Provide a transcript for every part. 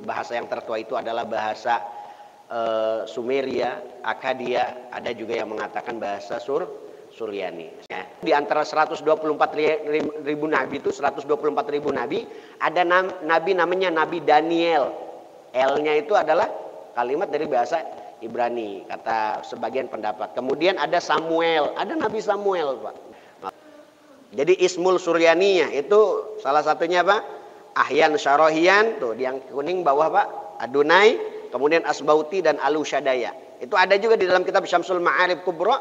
bahasa yang tertua itu adalah bahasa Sumeria, Akkadia, ada juga yang mengatakan bahasa Suryani. Ya. Di antara 124.000 nabi itu 124.000 nabi, ada nabi namanya Nabi Daniel. L-nya itu adalah kalimat dari bahasa Ibrani, kata sebagian pendapat. Kemudian ada Samuel, ada Nabi Samuel, Pak. Jadi Ismul Suryaninya itu salah satunya apa? Ahyan Syarohian, tuh yang kuning bawah Pak, Adonai, kemudian Asbauti dan Alushadaya. Itu ada juga di dalam kitab Syamsul Ma'arif Kubra,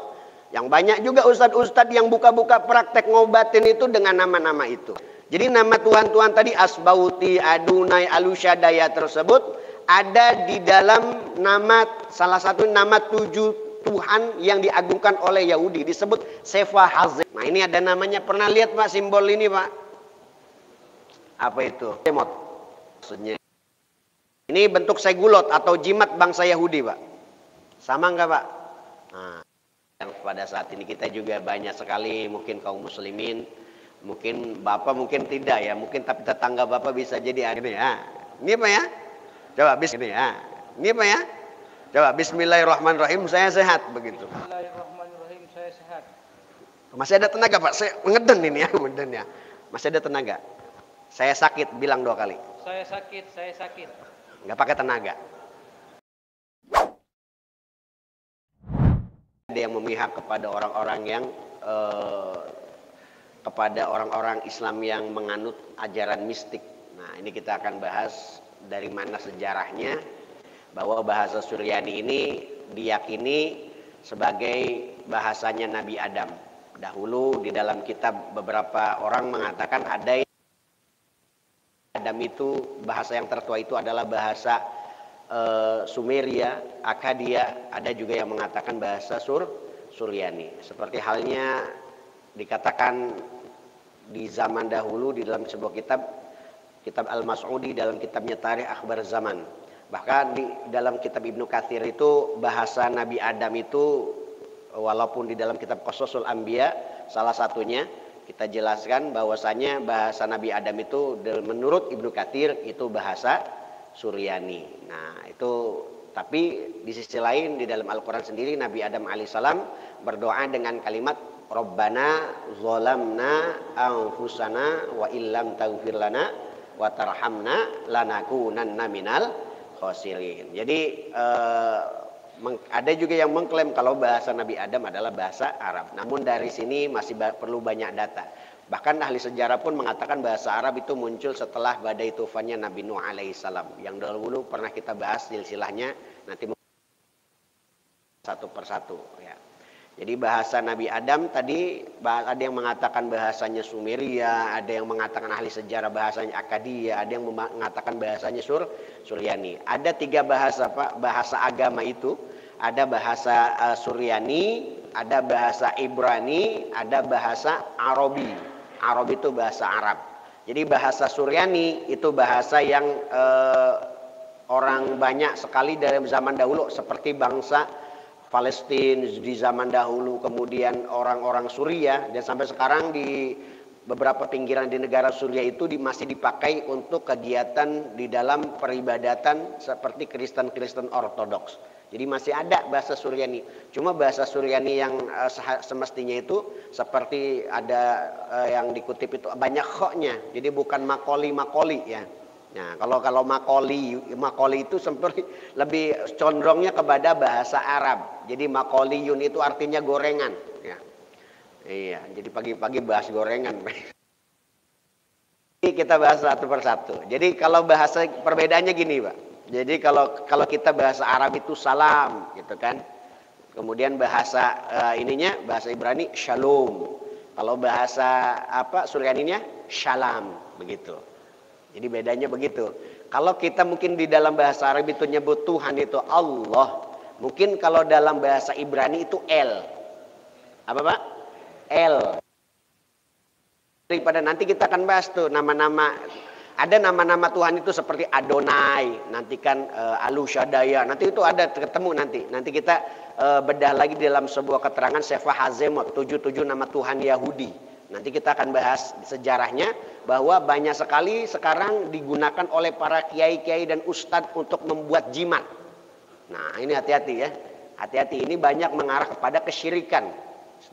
yang banyak juga ustadz-ustadz yang buka-buka praktek ngobatin itu dengan nama-nama itu. Jadi nama Tuhan-Tuhan tadi Asbauti, Adonai, Alushadaya tersebut ada di dalam nama, salah satu nama 7 Tuhan yang diagungkan oleh Yahudi, disebut Sefa Hazim. Nah ini ada namanya, pernah lihat Pak simbol ini Pak? Apa itu? Emot. Maksudnya ini bentuk segulot atau jimat bangsa Yahudi Pak. Sama enggak Pak? Nah, yang pada saat ini kita juga banyak sekali mungkin kaum muslimin, mungkin Bapak mungkin tidak ya, mungkin tapi tetangga Bapak bisa jadi ini ya. Ini Pak ya? Coba bismillah. Ini Pak ya? Coba bismillahirrahmanirrahim, saya sehat begitu. Bismillahirrahmanirrahim, saya sehat. Masih ada tenaga Pak? Saya ngeden ini ya, ngeden ya. Masih ada tenaga. Saya sakit, bilang 2 kali. Saya sakit, saya sakit. Nggak pakai tenaga. Ada yang memihak kepada orang-orang yang kepada orang-orang Islam yang menganut ajaran mistik. Nah, ini kita akan bahas dari mana sejarahnya bahwa bahasa Suryani ini diyakini sebagai bahasanya Nabi Adam. Dahulu di dalam kitab beberapa orang mengatakan ada Adam itu bahasa yang tertua itu adalah bahasa Sumeria, Akkadia, ada juga yang mengatakan bahasa Suryani. Seperti halnya dikatakan di zaman dahulu di dalam sebuah kitab Al-Mas'udi dalam kitabnya Tarikh Akhbar Zaman. Bahkan di dalam kitab Ibnu Katsir itu bahasa Nabi Adam itu walaupun di dalam kitab Qasasul Anbiya salah satunya kita jelaskan bahwasanya bahasa Nabi Adam itu menurut Ibnu Katsir itu bahasa Suryani. Nah, itu tapi di sisi lain di dalam Al-Qur'an sendiri Nabi Adam alaihissalam berdoa dengan kalimat Rabbana zalamna anfusana wa illam taghfir lana wa tarhamna lanakunanna minal khosirin. Jadi ada juga yang mengklaim kalau bahasa Nabi Adam adalah bahasa Arab. Namun dari sini masih perlu banyak data. Bahkan ahli sejarah pun mengatakan bahasa Arab itu muncul setelah badai tufannya Nabi Nuh alaihissalam. Yang dahulu pernah kita bahas silsilahnya, nanti satu persatu. Ya. Jadi bahasa Nabi Adam tadi ada yang mengatakan bahasanya Sumeria, ada yang mengatakan ahli sejarah bahasanya Akkadia, ada yang mengatakan bahasanya Suryani. Ada 3 bahasa Pak, bahasa agama itu. Ada bahasa Suryani, ada bahasa Ibrani, ada bahasa Arabi. Arabi itu bahasa Arab. Jadi bahasa Suryani itu bahasa yang orang banyak sekali dari zaman dahulu seperti bangsa Palestina di zaman dahulu, kemudian orang-orang Suria, dan sampai sekarang di beberapa pinggiran di negara Suria itu masih dipakai untuk kegiatan di dalam peribadatan seperti Kristen Ortodoks. Jadi masih ada bahasa Suryani. Cuma bahasa Suryani yang semestinya itu seperti ada yang dikutip itu banyak khoknya. Jadi bukan makoli ya. Nah, kalau makoli itu seperti lebih condongnya kepada bahasa Arab. Jadi makoliyun itu artinya gorengan. Ya. Iya, jadi pagi-pagi bahas gorengan. Jadi kita bahas satu persatu. Jadi kalau bahasa perbedaannya gini, Pak. Jadi kalau kita bahasa Arab itu salam, gitu kan. Kemudian bahasa bahasa Ibrani shalom. Kalau bahasa Suryaninya shalom, begitu. Jadi bedanya begitu. Kalau kita mungkin di dalam bahasa Arab itu nyebut Tuhan itu Allah. Mungkin kalau dalam bahasa Ibrani itu El. Apa Pak? El. Daripada nanti kita akan bahas tuh nama-nama. Ada nama-nama Tuhan itu seperti Adonai. Nanti kan Alushadaya. Nanti itu ada ketemu nanti. Nanti kita bedah lagi dalam sebuah keterangan Sefa Hazemot. 77 nama Tuhan Yahudi. Nanti kita akan bahas sejarahnya bahwa banyak sekali sekarang digunakan oleh para kiai-kiai dan ustadz untuk membuat jimat. Nah, ini hati-hati ya. Hati-hati, ini banyak mengarah kepada kesyirikan.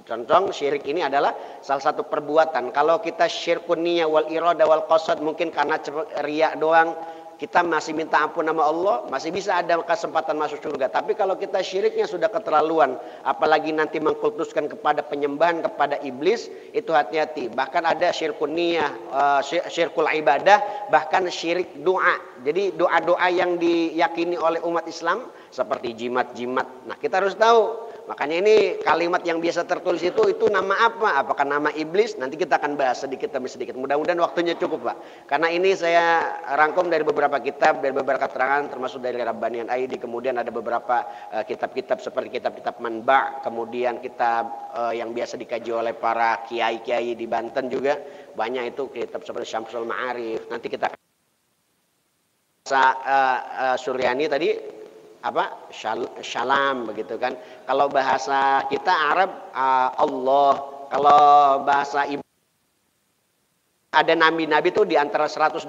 Contoh syirik ini adalah salah satu perbuatan. Kalau kita syirkun niyah wal irada wal qasad mungkin karena riak doang, kita masih minta ampun nama Allah, masih bisa ada kesempatan masuk surga. Tapi kalau kita syiriknya sudah keterlaluan, apalagi nanti mengkultuskan kepada penyembahan kepada iblis, itu hati-hati. Bahkan ada syirkun niyah, syirkul ibadah, bahkan syirik doa. Jadi doa-doa yang diyakini oleh umat Islam seperti jimat-jimat. Nah, kita harus tahu. Makanya ini kalimat yang biasa tertulis itu nama apa? Apakah nama iblis? Nanti kita akan bahas sedikit demi sedikit. Mudah-mudahan waktunya cukup, Pak. Karena ini saya rangkum dari beberapa kitab, dari beberapa keterangan termasuk dari Rabbanian Aidi. Kemudian ada beberapa kitab-kitab seperti kitab-kitab Manba, kemudian kitab yang biasa dikaji oleh para kiai-kiai di Banten juga. Banyak itu kitab seperti Syamsul Ma'arif. Nanti kita Suryani tadi apa syalam begitu kan. Kalau bahasa kita Arab Allah, kalau bahasa ada nabi-nabi itu di antara 124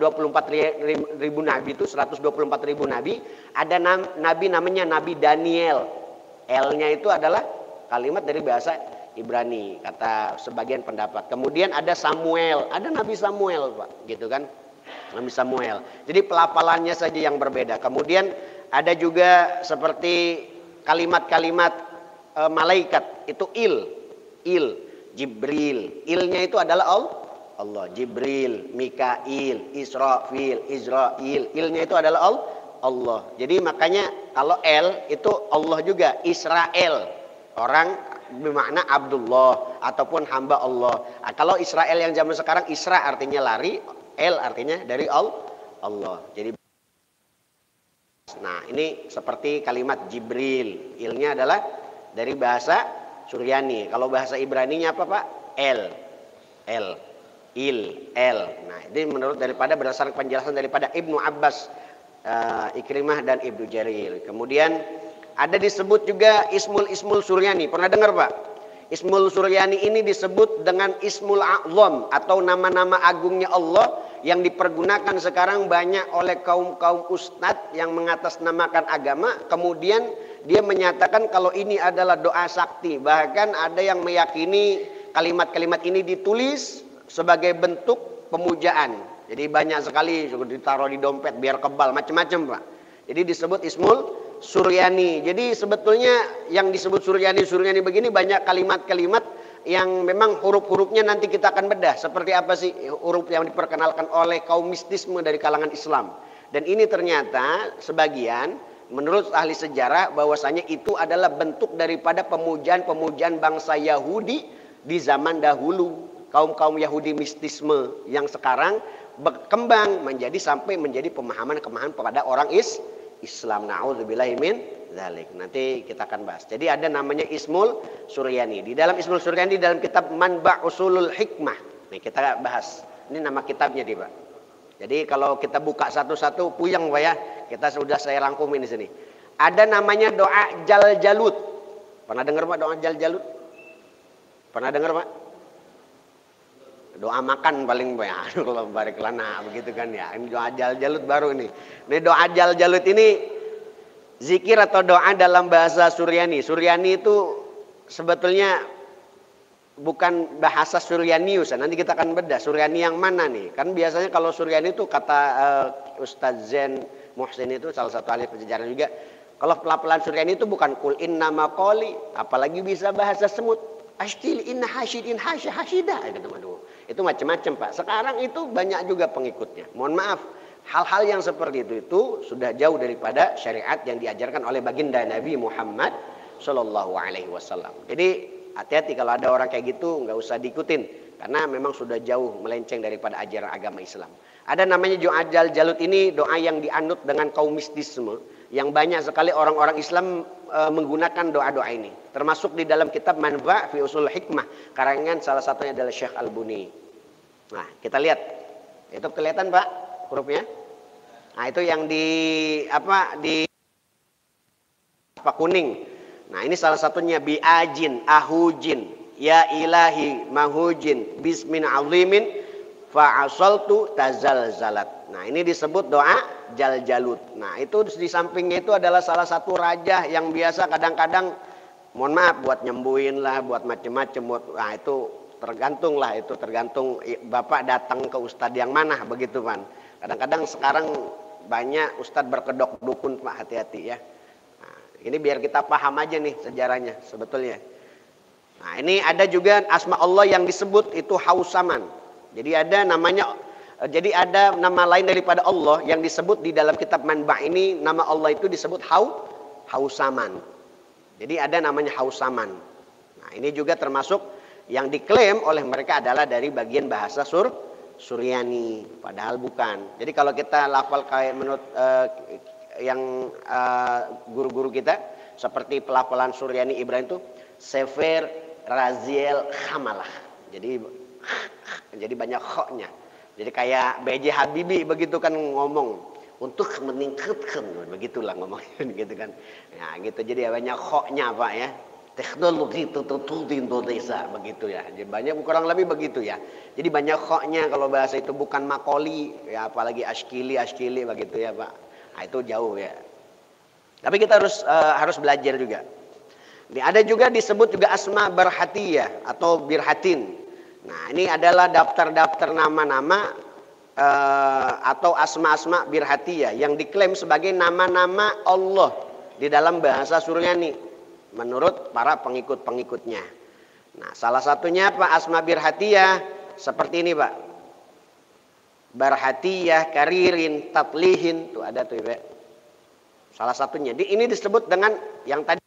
ribu nabi itu 124 ribu nabi, ada nabi namanya Nabi Daniel. L-nya itu adalah kalimat dari bahasa Ibrani kata sebagian pendapat. Kemudian ada Samuel, ada Nabi Samuel, Pak, gitu kan. Nabi Samuel. Jadi pelafalannya saja yang berbeda. Kemudian ada juga seperti kalimat-kalimat malaikat itu il, Jibril. Ilnya itu adalah Allah, Jibril, Mikail, Israfil, Izrail. Ilnya itu adalah Allah. Jadi makanya kalau L itu Allah juga, Israel. Orang bermakna Abdullah ataupun hamba Allah. Nah, kalau Israel yang zaman sekarang Isra artinya lari, L artinya dari Allah. Jadi nah, ini seperti kalimat Jibril. Ilnya adalah dari bahasa Suryani. Kalau bahasa Ibraninya apa, Pak? L. Nah, ini menurut berdasarkan penjelasan daripada Ibnu Abbas, Ikrimah dan Ibnu Jarir. Kemudian ada disebut juga Ismul Suryani. Pernah dengar, Pak? Ismul Suryani ini disebut dengan Ismul A'zam atau nama-nama agungnya Allah yang dipergunakan sekarang banyak oleh kaum ustadz yang mengatasnamakan agama. Kemudian dia menyatakan kalau ini adalah doa sakti. Bahkan ada yang meyakini kalimat-kalimat ini ditulis sebagai bentuk pemujaan. Jadi banyak sekali ditaruh di dompet biar kebal, macam-macam, Pak. Jadi disebut Ismul Suryani. Jadi sebetulnya yang disebut Suryani begini banyak kalimat-kalimat yang memang huruf-hurufnya nanti kita akan bedah. Seperti apa sih huruf yang diperkenalkan oleh kaum mistisme dari kalangan Islam. Dan ini ternyata sebagian menurut ahli sejarah bahwasanya itu adalah bentuk daripada pemujaan-pemujaan bangsa Yahudi di zaman dahulu. Kaum Yahudi mistisme yang sekarang berkembang sampai menjadi pemahaman-pemahaman kepada orang Islam. Na'udzubillahi min dzalik. Nanti kita akan bahas. Jadi ada namanya Ismul Suryani. Di dalam Ismul Suryani dalam kitab Manba' Usulul Hikmah. Nih kita bahas. Ini nama kitabnya nih, Pak. Jadi kalau kita buka satu-satu puyeng, Pak ya. Saya rangkumin di sini. Ada namanya doa Jaljalut. Pernah dengar, Pak, doa Jaljalut? Pernah dengar, Pak? Doa makan paling banyak. Kalau barik lana begitu kan ya. Ini doa Jaljalut baru ini. Ini doa Jaljalut ini zikir atau doa dalam bahasa Suryani. Suryani itu sebetulnya bukan bahasa Suryanius. Nanti kita akan bedah Suryani yang mana nih. Kan biasanya kalau Suryani itu kata Ustadz Zain Muhsin itu salah satu ahli penjejaran juga. Kalau pelafalan Suryani itu bukan kul inna maqali, apalagi bisa bahasa semut. Ashtil inna hasyidin hasyidah gitu. Itu macam-macam, Pak. Sekarang itu banyak juga pengikutnya. Mohon maaf, hal-hal yang seperti itu sudah jauh daripada syariat yang diajarkan oleh baginda Nabi Muhammad Shallallahu Alaihi Wasallam. Jadi hati-hati kalau ada orang kayak gitu, nggak usah diikutin karena memang sudah jauh melenceng daripada ajaran agama Islam. Ada namanya doa Jaljalut ini doa yang dianut dengan kaum mistisme yang banyak sekali orang-orang Islam menggunakan doa-doa ini. Termasuk di dalam kitab Manba' fi Usul Hikmah karangan salah satunya adalah Syekh Al-Buni. Nah, kita lihat. Itu kelihatan, Pak, hurufnya? Nah, itu yang di kuning. Nah, ini salah satunya biajin, ahujin, ya ilahi mahujin bismin azimin fa'asaltu tazalzalat. Nah, ini disebut doa jaljalut. Nah, itu di sampingnya itu adalah salah satu raja yang biasa kadang-kadang mohon maaf buat nyembuhin lah, buat macem-macem, nah itu tergantung lah, itu tergantung Bapak datang ke ustadz yang mana begitu kan. Kadang-kadang sekarang banyak ustadz berkedok dukun Pak, hati-hati ya. Nah, ini biar kita paham aja nih sejarahnya sebetulnya. Nah, ini ada juga asma Allah yang disebut itu Hausaman. Jadi ada namanya, jadi ada nama lain daripada Allah yang disebut di dalam kitab Manba ini, nama Allah itu disebut Hausaman. Jadi ada namanya Hausaman. Nah, ini juga termasuk yang diklaim oleh mereka adalah dari bagian bahasa Suryani, padahal bukan. Jadi kalau kita lafal kayak menurut yang guru-guru kita seperti pelafalan Suryani Ibrahim itu Sefer Raziel Khamalah. Jadi banyak khoknya. Jadi kayak B.J. Habibie begitu kan ngomong untuk meningkatkan, begitulah ngomongnya gitu kan. Ya gitu, jadi banyak khoknya Pak ya. Teknologi tertentu di Indonesia begitu ya. Jadi banyak kurang lebih begitu ya. Jadi banyak khoknya kalau bahasa itu bukan makoli ya, apalagi ashkili begitu ya Pak. Nah, itu jauh ya. Tapi kita harus belajar juga. Ini ada juga disebut juga asma barhatiyah atau birhatin. Nah, ini adalah daftar-daftar nama-nama atau asma-asma birhatiyah yang diklaim sebagai nama-nama Allah di dalam bahasa Suryani menurut para pengikut-pengikutnya. Nah, salah satunya Pak asma birhatiyah seperti ini Pak. Barhatiyah, karirin, tatlihin, tuh ada tuh Pak. Salah satunya. Ini disebut dengan yang tadi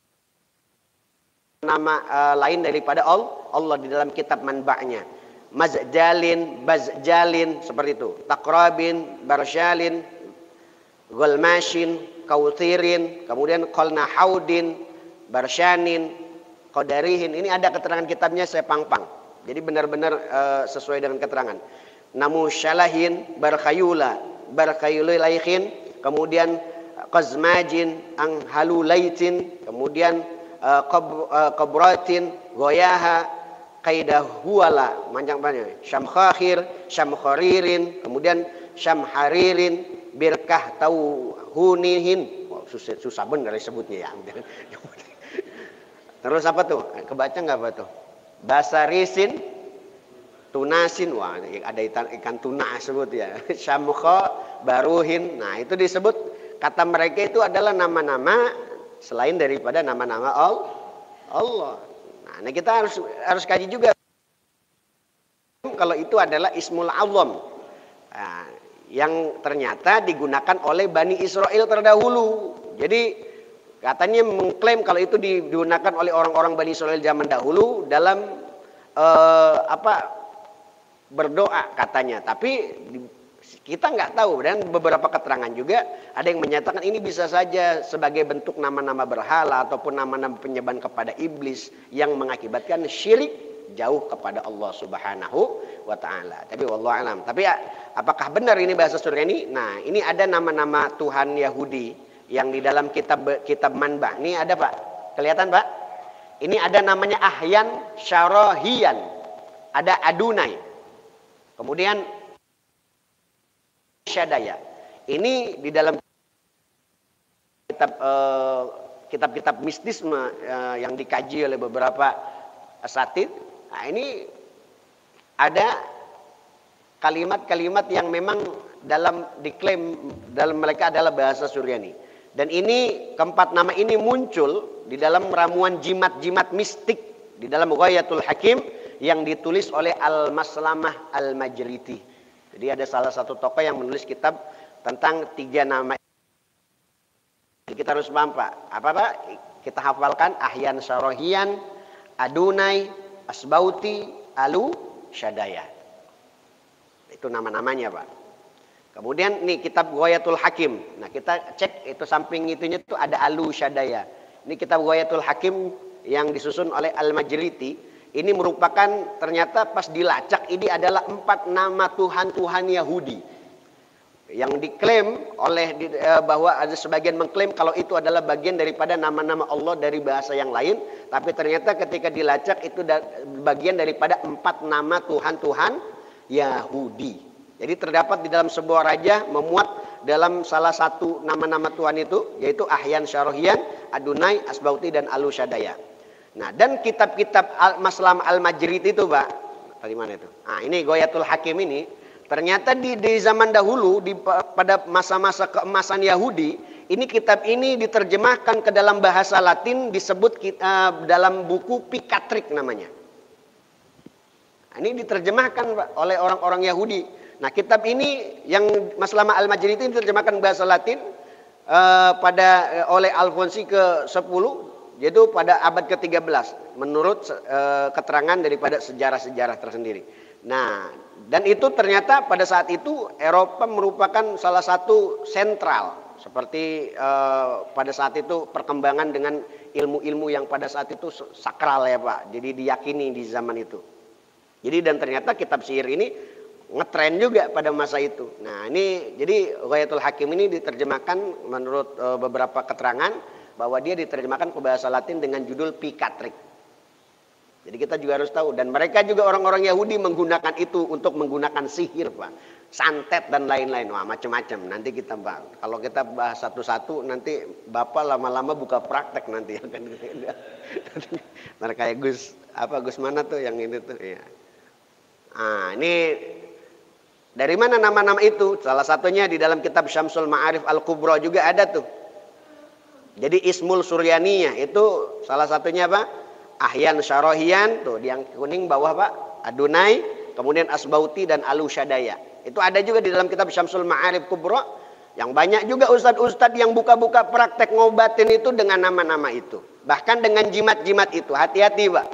nama lain daripada Allah di dalam kitab manba'nya. Mazjalin, bazjalin seperti itu. Takrabin, barsyalin, gulmashin, kauthirin, kemudian qalna haudin, barsyanin, qadarihin. Ini ada keterangan kitabnya saya pang-pang. Jadi benar-benar sesuai dengan keterangan. Namu syalahin, barkhayulaihin, kemudian qazmajin, anghalulaitin, kemudian qabratin, goyaha, qaidahuala, macam-macam. Syamkhakhir, syamkharirin, kemudian syamharirin, birkah tauhunihin. Wow, susah benar disebutnya ya. Terus apa tuh? Kebaca nggak apa tuh? Basarisin, tunasin, wah ada ikan tuna sebut ya. Syamkha, baruhin. Nah, itu disebut kata mereka itu adalah nama-nama selain daripada nama-nama Allah. Nah, kita harus kaji juga kalau itu adalah Ismul Azam. Nah, yang ternyata digunakan oleh Bani Israel terdahulu. Jadi katanya mengklaim kalau itu digunakan oleh orang-orang Bani Israel zaman dahulu dalam berdoa katanya. Tapi kita nggak tahu, dan beberapa keterangan juga ada yang menyatakan ini bisa saja sebagai bentuk nama-nama berhala ataupun nama-nama penyembahan kepada iblis yang mengakibatkan syirik jauh kepada Allah Subhanahu wa taala. Tapi wallahu alam. Tapi apakah benar ini bahasa Suryani? Nah, ini ada nama-nama Tuhan Yahudi yang di dalam kitab Manba. Ini ada Pak. Kelihatan Pak? Ini ada namanya Ahyan Syarahiyan. Ada Adunai. Kemudian Syadaya. Ini di dalam kitab-kitab mistisme yang dikaji oleh beberapa asatid. Nah, ini ada kalimat-kalimat yang memang diklaim dalam mereka adalah bahasa Suryani. Dan ini keempat nama ini muncul di dalam ramuan jimat-jimat mistik di dalam Ghayatul Hakim yang ditulis oleh Al-Maslamah Al-Majriti. Jadi ada salah satu tokoh yang menulis kitab tentang 3 nama. Jadi kita harus paham Pak. Apa Pak? Kita hafalkan Ahyan Syarahiyan, Adunai, Asbauti, Alu, Syadaya. Itu nama-namanya Pak. Kemudian nih kitab Ghayatul Hakim. Nah, kita cek itu samping itunya tuh ada Alu Syadaya. Ini kitab Ghayatul Hakim yang disusun oleh Al-Majriti. Ini merupakan ternyata pas dilacak ini adalah 4 nama Tuhan-Tuhan Yahudi. yang diklaim oleh bahwa ada sebagian mengklaim kalau itu adalah bagian daripada nama-nama Allah dari bahasa yang lain, tapi ternyata ketika dilacak itu bagian daripada 4 nama Tuhan-Tuhan Yahudi. Jadi terdapat di dalam sebuah raja memuat dalam salah satu nama-nama Tuhan itu, yaitu Ahyan, Syarohian, Adunai, Asbauti, dan Alushadaya. Nah, dan kitab-kitab Maslam Al-Majrid itu, Pak, dari mana itu? Nah, ini Ghayatul Hakim ini, ternyata di zaman dahulu, pada masa-masa keemasan Yahudi, ini kitab ini diterjemahkan ke dalam bahasa Latin, disebut dalam buku Pikatrik namanya. Nah, ini diterjemahkan, Pak, oleh orang-orang Yahudi. Nah, kitab ini yang Maslamah Al-Majrid ini diterjemahkan bahasa Latin oleh Alfonsi ke-10, yaitu pada abad ke-13 menurut keterangan daripada sejarah-sejarah tersendiri. Nah, dan itu ternyata pada saat itu Eropa merupakan salah satu sentral seperti pada saat itu perkembangan dengan ilmu-ilmu yang pada saat itu sakral ya, Pak. Jadi diyakini di zaman itu. Jadi dan ternyata kitab sihir ini ngetren juga pada masa itu. Nah, ini jadi Ghayatul Hakim ini diterjemahkan menurut beberapa keterangan bahwa dia diterjemahkan ke bahasa Latin dengan judul Pikatrik. Jadi kita juga harus tahu, dan mereka juga orang-orang Yahudi menggunakan itu untuk menggunakan sihir, Pak. Santet dan lain-lain, wah macam-macam. Nanti kita bahas. Kalau kita bahas satu-satu nanti Bapak lama-lama buka praktek nanti akan nah, kayak Gus mana tuh yang ini tuh ya. Nah, ini dari mana nama-nama itu? Salah satunya di dalam kitab Syamsul Ma'arif Al-Kubra juga ada tuh. Jadi Ismul Suryaniyah itu salah satunya apa? Ahyan, Syarohian, tuh yang kuning bawah, Pak. Adunai, kemudian Asbauti dan Alushadaya. Itu ada juga di dalam kitab Syamsul Ma'arif Kubra. Yang banyak juga ustadz-ustadz yang buka-buka praktek ngobatin itu dengan nama-nama itu. Bahkan dengan jimat-jimat itu. Hati-hati, Pak.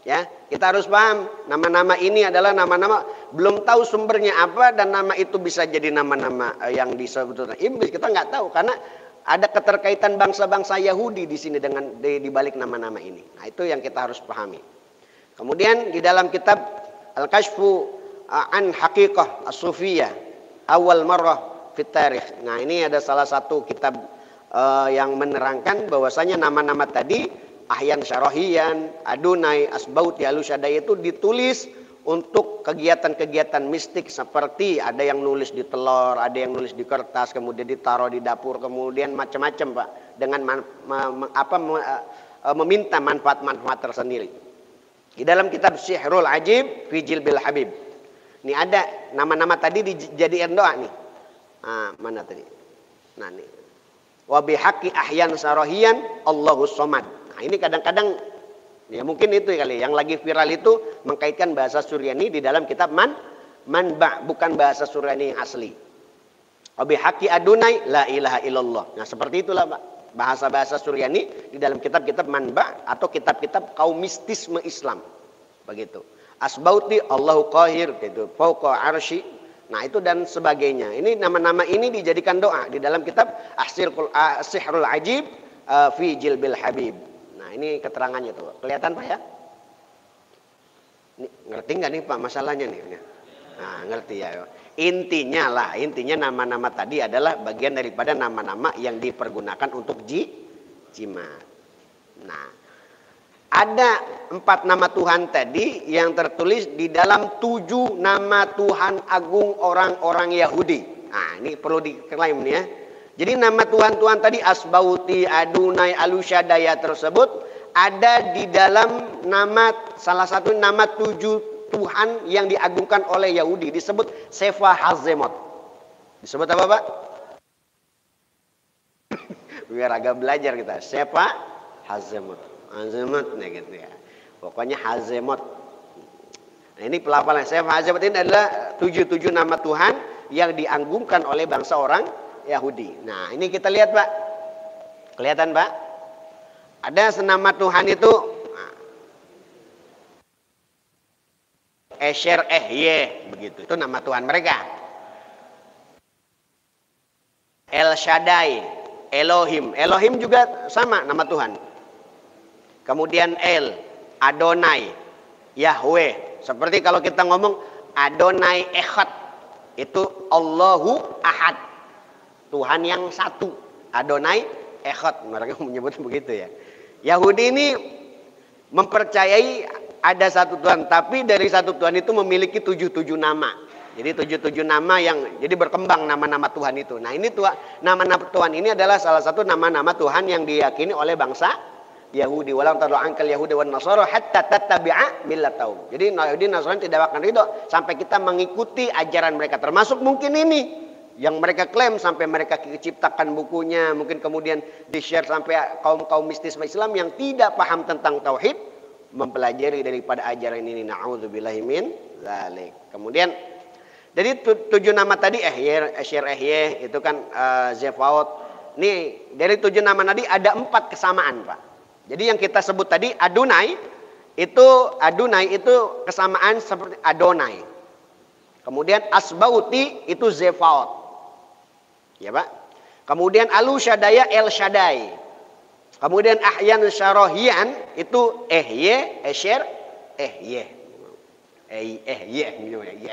Ya, kita harus paham nama-nama ini adalah nama-nama belum tahu sumbernya apa, dan nama itu bisa jadi nama-nama yang disebut iblis, kita nggak tahu karena ada keterkaitan bangsa-bangsa Yahudi di sini dengan di balik nama-nama ini. Nah, itu yang kita harus pahami. Kemudian di dalam kitab Al-Kashfu an Haqiqah As-Sufiyah Awal Marrah fit Tarikh. Nah, ini ada salah satu kitab yang menerangkan bahwasanya nama-nama tadi Ahyan, Syarohian, Adunai, Asbauti, Alushadaya itu ditulis untuk kegiatan-kegiatan mistik, seperti ada yang nulis di telur, ada yang nulis di kertas, kemudian ditaruh di dapur, kemudian macam-macam, Pak, dengan meminta manfaat-manfaat tersendiri. Di dalam kitab Sihrul Ajib fi Jilbil Habib, ini ada nama-nama tadi dijadikan doa nih. Nah, mana tadi? Nah, nih. Wa bihaqqi Ahyan, Syarohian, Allahus Somad. Nah, ini kadang-kadang ya mungkin itu kali yang lagi viral itu mengkaitkan bahasa Suryani di dalam kitab Manba, bukan bahasa Suryani yang asli. Abi haqi Adunai la ilaha illallah. Nah, seperti itulah, Pak, bahasa-bahasa Suryani di dalam kitab-kitab Manba atau kitab-kitab kaum mistisme Islam. Begitu. Asbauti Allahu qahir, itu fauqa arsy. Nah, itu dan sebagainya. Ini nama-nama ini dijadikan doa di dalam kitab Sihrul Ajib fi Jilbil Habib. Nah, ini keterangannya tuh. Kelihatan, Pak, ya? Ini, ngerti nggak nih, Pak, masalahnya nih? Nah, ngerti ya. Intinya nama-nama tadi adalah bagian daripada nama-nama yang dipergunakan untuk jimat. Nah, ada 4 nama Tuhan tadi yang tertulis di dalam 7 nama Tuhan agung orang-orang Yahudi. Nah, ini perlu diklaim nih ya. Jadi nama Tuhan-Tuhan tadi Asbauti, Adunai, Alushadaya tersebut ada di dalam nama, salah satu nama 7 Tuhan yang diagungkan oleh Yahudi, disebut Sefa Hazemot. Disebut apa, Pak? Biar agak belajar kita. Sefa Hazemot. Hazemot nih gitu ya. Pokoknya Hazemot. Nah, ini pelafalan Sefa Hazemot ini adalah 7 nama Tuhan yang diagungkan oleh bangsa orang Yahudi. Nah, ini kita lihat, Pak. Kelihatan, Pak? Ada senama Tuhan itu Esher Ehye, begitu. Itu nama Tuhan mereka. El Shaddai, Elohim. Elohim juga sama nama Tuhan. Kemudian El, Adonai, Yahweh. Seperti kalau kita ngomong Adonai Echad. Itu Allahu Ahad. Tuhan yang satu. Adonai Echad. Mereka menyebut begitu ya. Yahudi ini mempercayai ada satu Tuhan, tapi dari satu Tuhan itu memiliki 77 nama. Jadi 77 nama yang jadi berkembang nama-nama Tuhan itu. Nah, ini nama-nama Tuhan ini adalah salah satu nama-nama Tuhan yang diyakini oleh bangsa Yahudi. Walau tardu ankal Yahudi wan Nasara hatta tattabi'a millatahum. Jadi Yahudi Nasrani tidak akan ridho sampai kita mengikuti ajaran mereka, termasuk mungkin ini yang mereka klaim sampai mereka ciptakan bukunya, mungkin kemudian di-share sampai kaum-kaum mistis Islam yang tidak paham tentang tauhid mempelajari daripada ajaran ini. Na'udzubillahi min dzalik. Kemudian jadi 7 nama tadi Ehye itu kan Zevaot. Nih dari 7 nama tadi ada 4 kesamaan, Pak. Jadi yang kita sebut tadi Adonai itu kesamaan seperti Adonai. Kemudian Asbauti itu Zevaot. Ya, Pak. Kemudian Alu Syadaya El Shaddai. Kemudian Ahyan Syarohian itu Ehye, Esher, Ehye.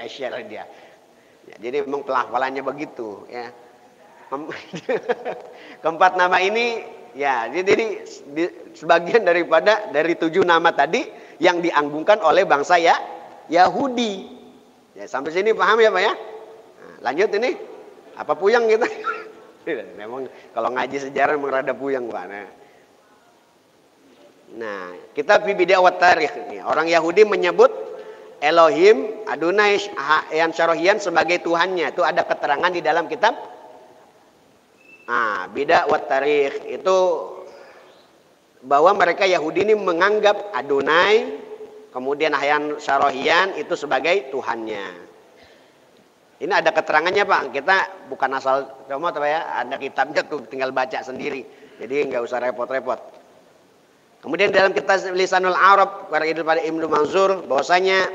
Esher dia. Ya, jadi memang pelafalannya begitu ya. Keempat nama ini ya, jadi sebagian dari 7 nama tadi yang dianggungkan oleh bangsa ya Yahudi. Ya, sampai sini paham ya, Pak ya? Nah, lanjut ini. Apa puyang kita? Memang kalau ngaji sejarah memang rada puyang, Pak. Nah, kita fi bid'ah wa tarikh. Orang Yahudi menyebut Elohim, Adonai, Ahyan Syarohian sebagai Tuhannya. Itu ada keterangan di dalam kitab. Nah, bid'ah wa tarikh itu bahwa mereka Yahudi ini menganggap Adonai, kemudian Ahyan Syarohian itu sebagai Tuhannya. Ini ada keterangannya, Pak. Kita bukan asal comot, Pak ya. Ada kitabnya tuh, tinggal baca sendiri. Jadi nggak usah repot-repot. Kemudian dalam kitab Lisanul Arab karya Ibnu Manzur bahwasanya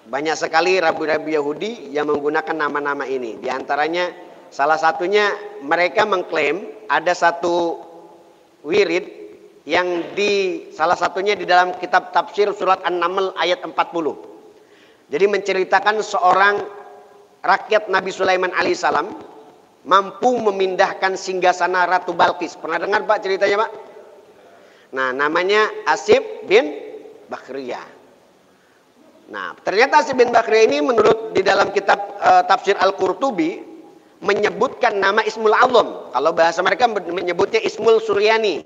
banyak sekali rabi-rabi Yahudi yang menggunakan nama-nama ini. Di antaranya salah satunya mereka mengklaim ada satu wirid yang salah satunya di dalam kitab tafsir surat An-Naml ayat 40. Jadi menceritakan seorang rakyat Nabi Sulaiman alaihissalam mampu memindahkan singgasana Ratu Balqis. Pernah dengar, Pak, ceritanya, Pak? Nah, namanya Asib bin Bakhriyah. Nah, ternyata Asib bin Bakhriyah ini menurut di dalam kitab tafsir Al-Qurtubi menyebutkan nama Ismul Azam. Kalau bahasa mereka menyebutnya Ismul Suryani.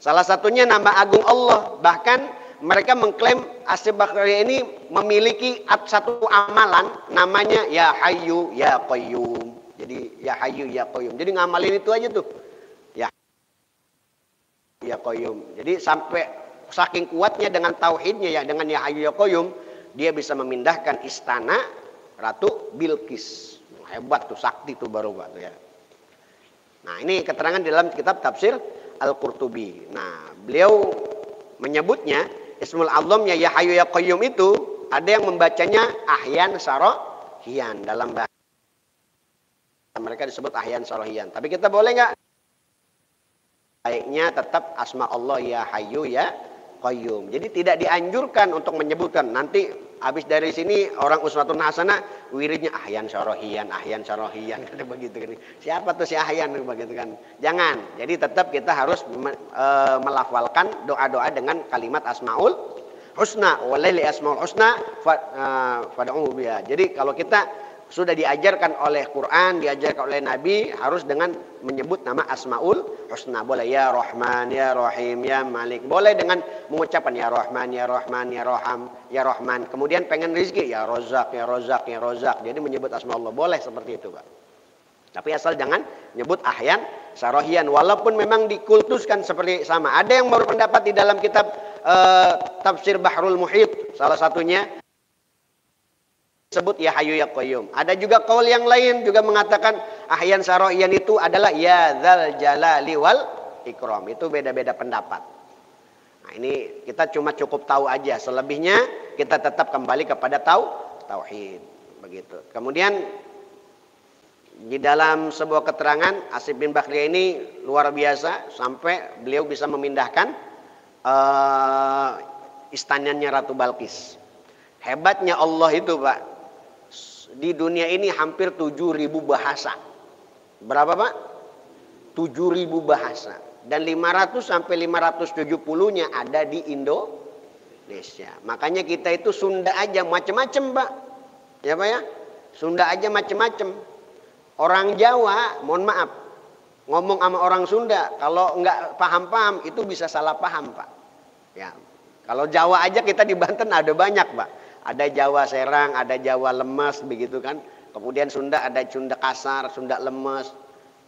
Salah satunya nama agung Allah. Bahkan mereka mengklaim Asib Bakhriyah ini memiliki satu amalan namanya Ya Hayyu Ya Qayyum. Jadi Ya Hayyu Ya Qayyum. Jadi ngamalin itu aja tuh. Ya Qayyum. Jadi sampai saking kuatnya dengan tauhidnya ya, dengan Ya Hayyu Ya Qayyum, dia bisa memindahkan istana Ratu Bilqis. Hebat tuh, sakti tuh baru, Pak, tuh ya. Nah, ini keterangan di dalam kitab tafsir Al-Qurtubi. Nah, beliau menyebutnya Ismul Azamnya Ya Hayyu Ya Qayyum itu ada yang membacanya Ahyan Syarohian. Dalam bahasa mereka disebut Ahyan Syarohian. Tapi kita boleh nggak? Baiknya tetap asma Allah Ya Hayyu Ya Qayyum. Jadi tidak dianjurkan untuk menyebutkan. Nanti habis dari sini orang uswatun hasanah wiridnya Ahyan Syarohian, Ahyan Syarohian. Begitu kan. Siapa tuh si Ahyan begitu kan. Jangan. Jadi tetap kita harus melafalkan doa-doa dengan kalimat Asmaul Husna. Walaili Asmaul Husna fad'uhu biha. Jadi kalau kita sudah diajarkan oleh Quran, diajarkan oleh Nabi, harus dengan menyebut nama Asmaul Husna. Boleh Ya Rahman, Ya Rahim, Ya Malik. Boleh dengan mengucapkan Ya Rahman, Ya Rahman, Ya Raham, Ya Rahman. Kemudian pengen rezeki, Ya Rozak, Ya Rozak, Ya Rozak. Jadi menyebut asma Allah. Boleh seperti itu, Pak. Tapi asal jangan nyebut Ahyan Syarohian. Walaupun memang dikultuskan seperti sama. Ada yang berpendapat di dalam kitab Tafsir Bahrul Muhit. Salah satunya sebut Ya Hayyu Ya Qayyum. Ada juga kaul yang lain juga mengatakan Ahyan Syarohian itu adalah Ya Dzal Jalali wal Ikram. Itu beda-beda pendapat. Nah, ini kita cuma cukup tahu aja. Selebihnya kita tetap kembali kepada tauhid. Begitu. Kemudian di dalam sebuah keterangan Asib bin Bakhriyah ini luar biasa sampai beliau bisa memindahkan istananya Ratu Balqis. Hebatnya Allah itu, Pak. di dunia ini hampir 7.000 bahasa. Berapa Pak? 7.000 bahasa. Dan 500 sampai 570-nya ada di Indonesia. Makanya kita itu Sunda aja macam-macam Pak. Ya Pak ya? Sunda aja macam-macam. Orang Jawa, mohon maaf, ngomong sama orang Sunda, kalau nggak paham-paham itu bisa salah paham Pak. Ya, kalau Jawa aja kita di Banten ada banyak Pak. Ada Jawa Serang, ada Jawa lemes, begitu kan. Kemudian Sunda ada Sunda kasar, Sunda lemes.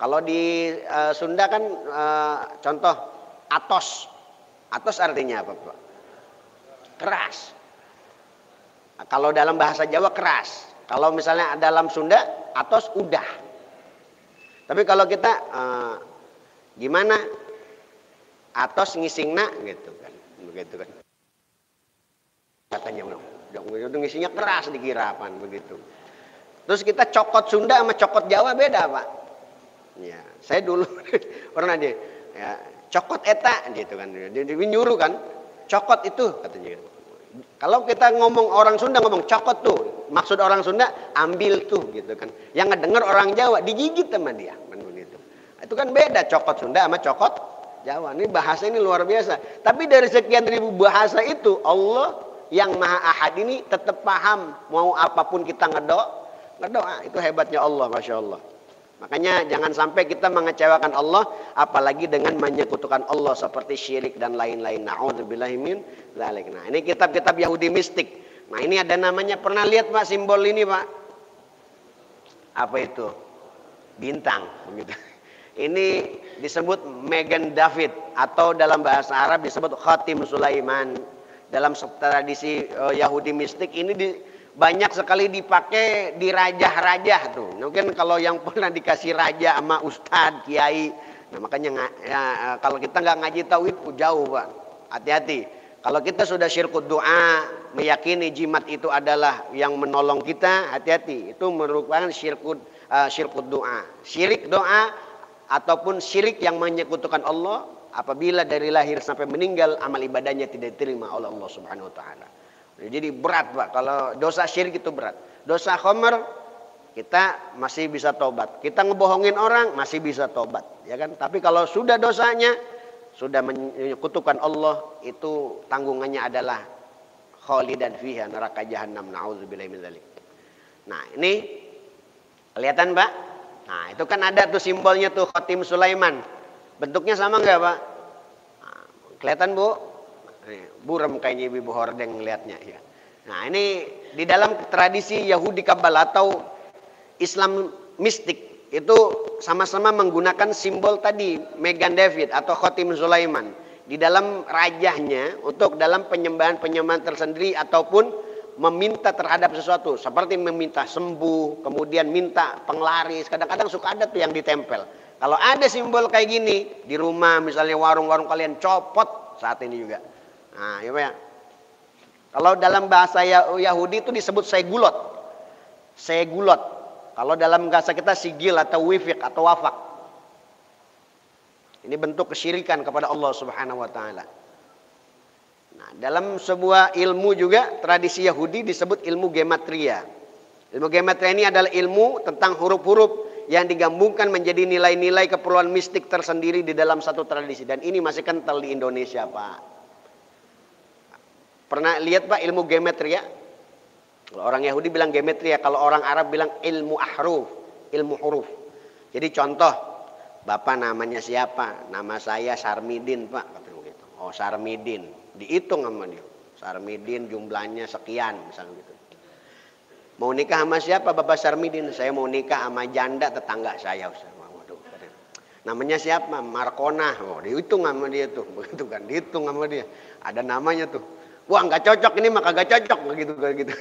Kalau di Sunda kan contoh atos. Atos artinya apa Pak? Keras. Kalau dalam bahasa Jawa keras. Kalau misalnya dalam Sunda atos udah. Tapi kalau kita gimana? Atos ngisingna gitu kan. Begitu kan. Katanya itu ngisinya keras dikira apaan begitu. Terus kita cokot Sunda sama cokot Jawa beda Pak. Ya, saya dulu pernah dia ya, cokot eta gitu kan. Dia nyuruh kan, cokot itu katanya. Kalau kita ngomong orang Sunda ngomong cokot tuh, maksud orang Sunda ambil tuh gitu kan. Yang ngedenger orang Jawa digigit sama dia, begitu. Itu kan beda cokot Sunda sama cokot Jawa. Ini bahasa ini luar biasa. Tapi dari sekian ribu bahasa itu Allah yang Maha Ahad ini tetap paham mau apapun kita ngedoa. Itu hebatnya Allah, Masya Allah. Makanya jangan sampai kita mengecewakan Allah, apalagi dengan menyekutukan Allah seperti syirik dan lain-lain. Na'udzubillahi min dzalik. Nah, ini kitab-kitab Yahudi mistik. Nah, ini ada namanya, pernah lihat Pak simbol ini Pak? Apa itu? Bintang, begitu. Ini disebut Magen David atau dalam bahasa Arab disebut Khatim Sulaiman. Dalam tradisi Yahudi mistik ini banyak sekali dipakai di raja-raja tuh. Mungkin kalau yang pernah dikasih raja sama ustadz, kiai. Nah makanya kalau kita nggak ngaji tauhid jauh Pak. Hati-hati. Kalau kita sudah syirkud doa, meyakini jimat itu adalah yang menolong kita, hati-hati. Itu merupakan syirkud doa. Syirik doa ataupun syirik yang menyekutukan Allah, apabila dari lahir sampai meninggal amal ibadahnya tidak diterima oleh Allah Subhanahu wa taala. Jadi berat Pak, kalau dosa syirik itu berat. Dosa khamr kita masih bisa tobat. Kita ngebohongin orang masih bisa tobat, ya kan? Tapi kalau sudah dosanya sudah menyekutukan Allah, itu tanggungannya adalah khalidan fiha, neraka jahanam. Nauzubillahi min dzalik. Nah, ini kelihatan Pak? Nah, itu kan ada tuh simbolnya tuh Khatim Sulaiman. Bentuknya sama enggak Pak? Nah, kelihatan Bu? Buram kayaknya Ibu Hordeng ngelihatnya ya. Nah ini di dalam tradisi Yahudi Kabbalah atau Islam mistik itu sama-sama menggunakan simbol tadi Magen David atau Khatim Sulaiman di dalam rajahnya untuk dalam penyembahan tersendiri ataupun meminta terhadap sesuatu seperti meminta sembuh, kemudian minta penglaris. Kadang-kadang suka ada tuh yang ditempel. Kalau ada simbol kayak gini di rumah, misalnya warung-warung kalian copot saat ini juga. Nah, ya Pak ya. Kalau dalam bahasa Yahudi itu disebut segulot. Segulot. Kalau dalam bahasa kita sigil atau wifik atau wafak. Ini bentuk kesyirikan kepada Allah Subhanahu wa taala. Nah, dalam sebuah ilmu juga tradisi Yahudi disebut ilmu gematria. Ilmu gematria ini adalah ilmu tentang huruf-huruf yang digabungkan menjadi nilai-nilai keperluan mistik tersendiri di dalam satu tradisi. Dan ini masih kental di Indonesia Pak. Pernah lihat Pak ilmu gematria? Kalau orang Yahudi bilang gematria, kalau orang Arab bilang ilmu ahruf, ilmu huruf. Jadi contoh, Bapak namanya siapa? Nama saya Sarmidin Pak, kata begitu. Oh Sarmidin, dihitung sama dia. Sarmidin jumlahnya sekian, misalnya gitu. Mau nikah sama siapa Bapak Sarmidin? Saya mau nikah sama janda tetangga saya. Waduh, namanya siapa? Markona. Oh dihitung sama dia tuh, begitu kan? Dihitung sama dia. Ada namanya tuh. Wah nggak cocok ini mah kagak cocok begitu.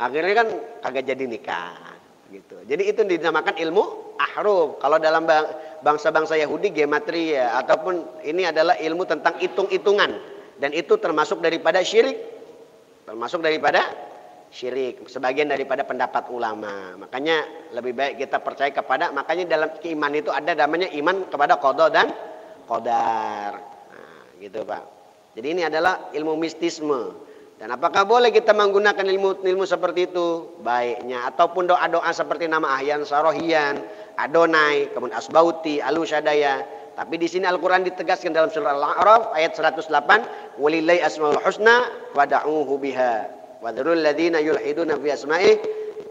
Akhirnya kan kagak jadi nikah gitu. Jadi itu dinamakan ilmu ahruf. Kalau dalam bangsa-bangsa Yahudi gematria ataupun ini adalah ilmu tentang hitung-hitungan dan itu termasuk daripada syirik. Sebagian daripada pendapat ulama. Makanya lebih baik kita percaya kepada, makanya dalam iman itu ada namanya iman kepada qada dan qadar. Nah, gitu Pak. Jadi ini adalah ilmu mistisme Dan apakah boleh kita menggunakan ilmu seperti itu? Baiknya. Ataupun doa-doa seperti nama Ahyan Sarohian, Adonai, kemudian Asbauti, Alushadaya. Tapi di sini Al-Quran ditegaskan dalam surah Al-A'raf ayat 108. Walillahi asmaul husna wada'uhu biha. Wadharul ladhina yulhiduna fi asma'ih.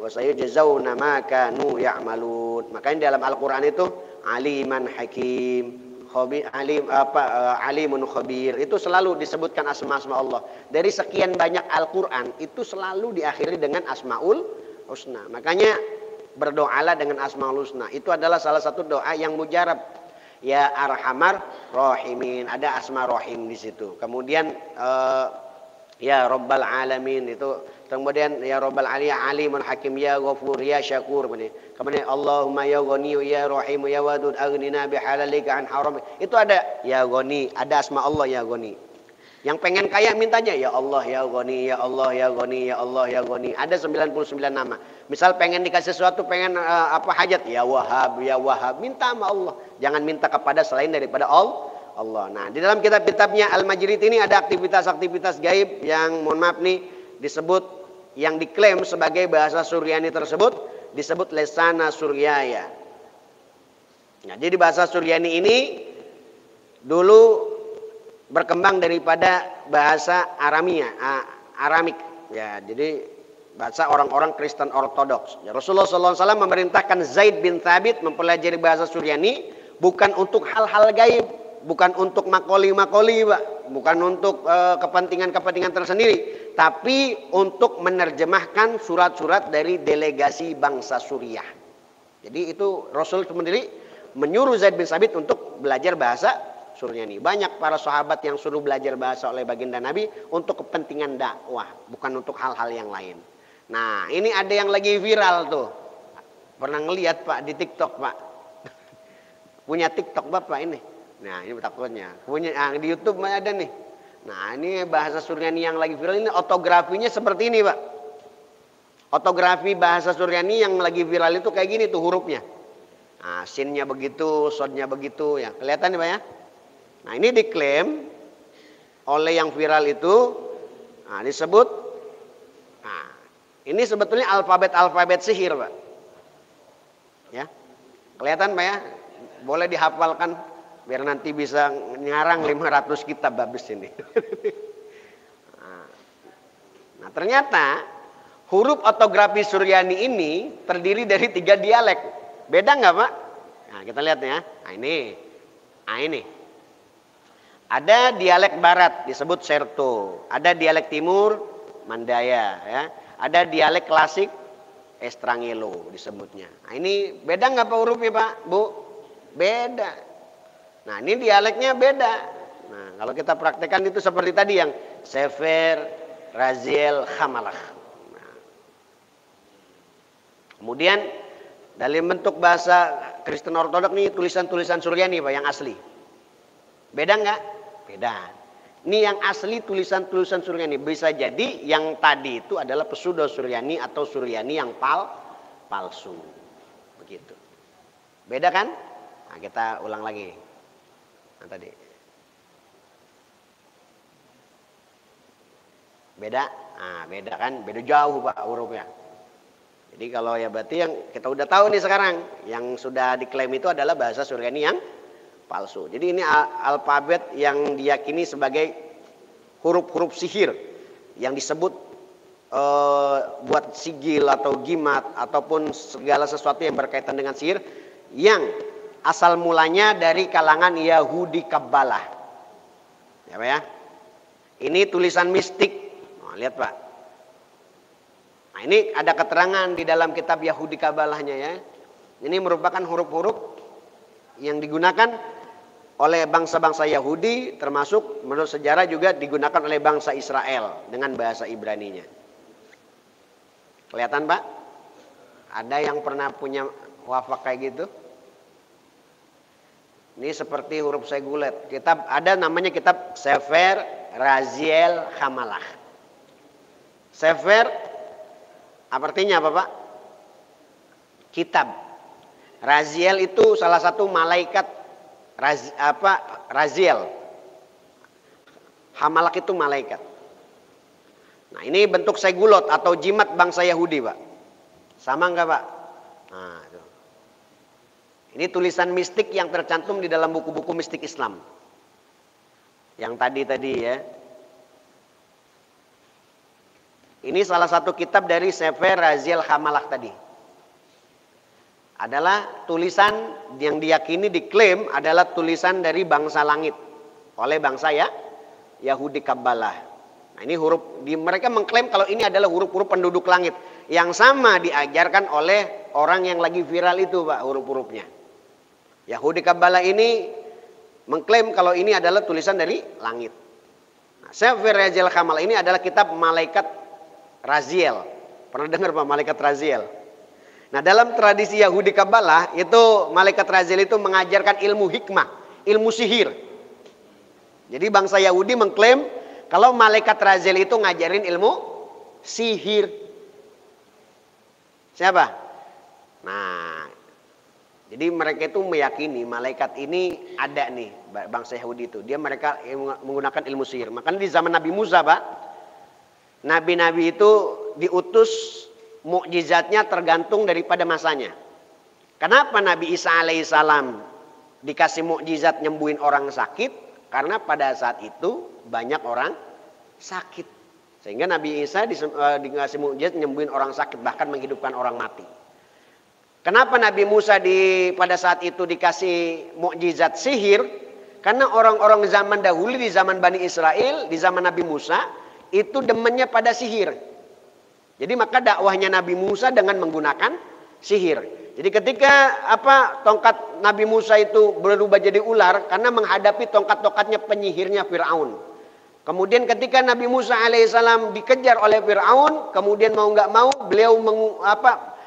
Wa sayujazawna ma kanu ya'malun. Makanya dalam Al-Quran itu aliman hakim. Alimun khabir, itu selalu disebutkan asma-asma Allah. Dari sekian banyak Al-Quran itu selalu diakhiri dengan asmaul husna. Makanya berdoalah dengan asmaul husna. Itu adalah salah satu doa yang mujarab. Ya arhamar rahimin, ada asma rahim di situ. Kemudian ya rabbal alamin, itu kemudian ya rabbal alimun hakim, ya ghafur, ya syakur. Kemudian Allahumma ya ghani ya rahim ya wadud aghnina bihalalika an haram. Itu ada ya ghani, ada asma Allah ya ghani. Yang pengen kaya mintanya ya Allah ya ghani, ya Allah ya ghani, ya Allah ya ghani. Ada 99 nama. Misal pengen dikasih sesuatu, pengen apa hajat, ya Wahhab, ya Wahhab, minta sama Allah. Jangan minta kepada selain daripada Allah. Nah, di dalam kitab-kitabnya Al-Majrid ini ada aktivitas-aktivitas gaib yang mohon maaf nih disebut, yang diklaim sebagai bahasa Suryani tersebut disebut lesana Suryaya. Nah, jadi bahasa Suryani ini dulu berkembang daripada bahasa Aramik. Ya, jadi bahasa orang-orang Kristen Ortodoks. Ya, Rasulullah SAW memerintahkan Zaid bin Thabit mempelajari bahasa Suryani bukan untuk hal-hal gaib, bukan untuk makoli-makoli, Pak, bukan untuk kepentingan-kepentingan tersendiri, tapi untuk menerjemahkan surat-surat dari delegasi bangsa Suriah. Jadi itu Rasul sendiri menyuruh Zaid bin Thabit untuk belajar bahasa Suryani. Banyak para sahabat yang suruh belajar bahasa oleh baginda Nabi untuk kepentingan dakwah, bukan untuk hal-hal yang lain. Nah, ini ada yang lagi viral tuh. Pernah ngelihat Pak di TikTok, Pak. Punya TikTok Bapak ini. Nah, ini takutnya. Punya di YouTube ada nih. Nah, ini bahasa Suryani yang lagi viral ini, ortografinya seperti ini, Pak. Ortografi bahasa Suryani yang lagi viral itu kayak gini tuh hurufnya. Nah, sinnya begitu, sodnya begitu, ya. Kelihatan nih, Pak ya? Nah, ini diklaim oleh yang viral itu, nah, disebut, nah, ini sebetulnya alfabet sihir, Pak. Ya, kelihatan, Pak ya? Boleh dihafalkan biar nanti bisa nyarang 500 kitab habis ini. Nah, ternyata huruf ortografi Suryani ini terdiri dari 3 dialek. Beda nggak, Pak? Nah, kita lihat ya. Nah, ini. Ada dialek barat disebut Serto, ada dialek timur Mandaya, ya. Ada dialek klasik Estrangelo disebutnya. Nah, ini beda nggak Pak hurufnya, Pak, Bu? Beda. Nah, ini dialeknya beda. Nah, kalau kita praktekkan itu seperti tadi yang Sefer, Raziel, Hamalah. Nah, kemudian dalam bentuk bahasa Kristen Ortodoks nih tulisan-tulisan Suryani, Pak, yang asli. Beda nggak? Beda. Ini yang asli tulisan-tulisan Suryani. Bisa jadi yang tadi itu adalah pseudo Suryani atau Suryani yang palsu. Begitu. Beda kan? Nah, kita ulang lagi. Nah, tadi. Beda? Nah, beda kan? Beda jauh, Pak, hurufnya. Jadi kalau ya berarti yang kita udah tahu nih sekarang, yang sudah diklaim itu adalah bahasa Suryani yang palsu. Jadi ini alfabet yang diyakini sebagai huruf-huruf sihir yang disebut buat sigil atau gimat ataupun segala sesuatu yang berkaitan dengan sihir yang asal mulanya dari kalangan Yahudi Kabbalah. Ya, Pak ya. Ini tulisan mistik. Nah, lihat, Pak. Nah, ini ada keterangan di dalam kitab Yahudi Kabbalahnya ya. Ini merupakan huruf-huruf yang digunakan oleh bangsa-bangsa Yahudi, termasuk menurut sejarah juga digunakan oleh bangsa Israel dengan bahasa Ibraninya. Kelihatan, Pak? Ada yang pernah punya wafak kayak gitu? Ini seperti huruf segulet. Kitab ada namanya kitab Sefer, Raziel, Hamalah. Sefer artinya apa, Pak? Kitab. Raziel itu salah satu malaikat Raziel. Hamalak itu malaikat. Nah, ini bentuk segulot atau jimat bangsa Yahudi, Pak. Sama enggak, Pak? Nah, itu. Ini tulisan mistik yang tercantum di dalam buku-buku mistik Islam. Yang tadi ya. Ini salah satu kitab dari Sefer Raziel Hamalah tadi. Adalah tulisan yang diyakini diklaim adalah tulisan dari bangsa langit oleh bangsa Yahudi Kabbalah. Nah, ini mereka mengklaim kalau ini adalah huruf-huruf penduduk langit yang sama diajarkan oleh orang yang lagi viral itu, Pak, huruf-hurufnya. Yahudi Kabbalah ini mengklaim kalau ini adalah tulisan dari langit. Nah, Sefer Raziel Hamalah ini adalah kitab malaikat Raziel. Pernah dengar, Pak, malaikat Raziel? Nah, dalam tradisi Yahudi Kabbalah itu malaikat Raziel itu mengajarkan ilmu hikmah, ilmu sihir. Jadi bangsa Yahudi mengklaim kalau malaikat Raziel itu ngajarin ilmu sihir. Siapa? Nah, jadi mereka itu meyakini malaikat ini ada nih, bangsa Yahudi itu. Mereka menggunakan ilmu sihir. Makanya di zaman Nabi Musa, Pak, nabi-nabi itu diutus mukjizatnya tergantung daripada masanya. Kenapa Nabi Isa alaihissalam dikasih mukjizat nyembuhin orang sakit? Karena pada saat itu banyak orang sakit. Sehingga Nabi Isa dikasih mukjizat nyembuhin orang sakit, bahkan menghidupkan orang mati. Kenapa Nabi Musa pada saat itu dikasih mukjizat sihir? Karena orang-orang zaman dahulu di zaman Bani Israel, di zaman Nabi Musa, itu demennya pada sihir. Jadi maka dakwahnya Nabi Musa dengan menggunakan sihir. Jadi ketika tongkat Nabi Musa itu berubah jadi ular karena menghadapi tongkat-tongkatnya penyihirnya Fir'aun. Kemudian ketika Nabi Musa alaihissalam dikejar oleh Fir'aun, kemudian mau nggak mau beliau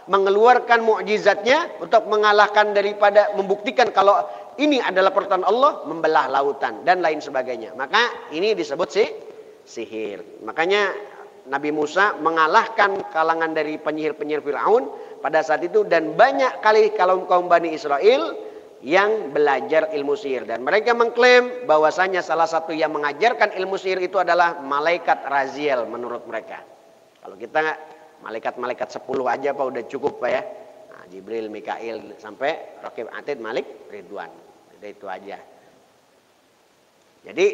mengeluarkan mukjizatnya untuk mengalahkan daripada membuktikan kalau ini adalah pertolongan Allah, membelah lautan dan lain sebagainya. Maka ini disebut sihir. Makanya Nabi Musa mengalahkan kalangan dari penyihir-penyihir Fir'aun pada saat itu, dan banyak kali kaum Bani Israel yang belajar ilmu sihir, dan mereka mengklaim bahwasanya salah satu yang mengajarkan ilmu sihir itu adalah malaikat Raziel menurut mereka. Kalau kita malaikat 10 aja, Pak, udah cukup, Pak, ya. Nah, Jibril, Mikail sampai Raqib, Atid, Malik, Ridwan. Jadi itu aja. Jadi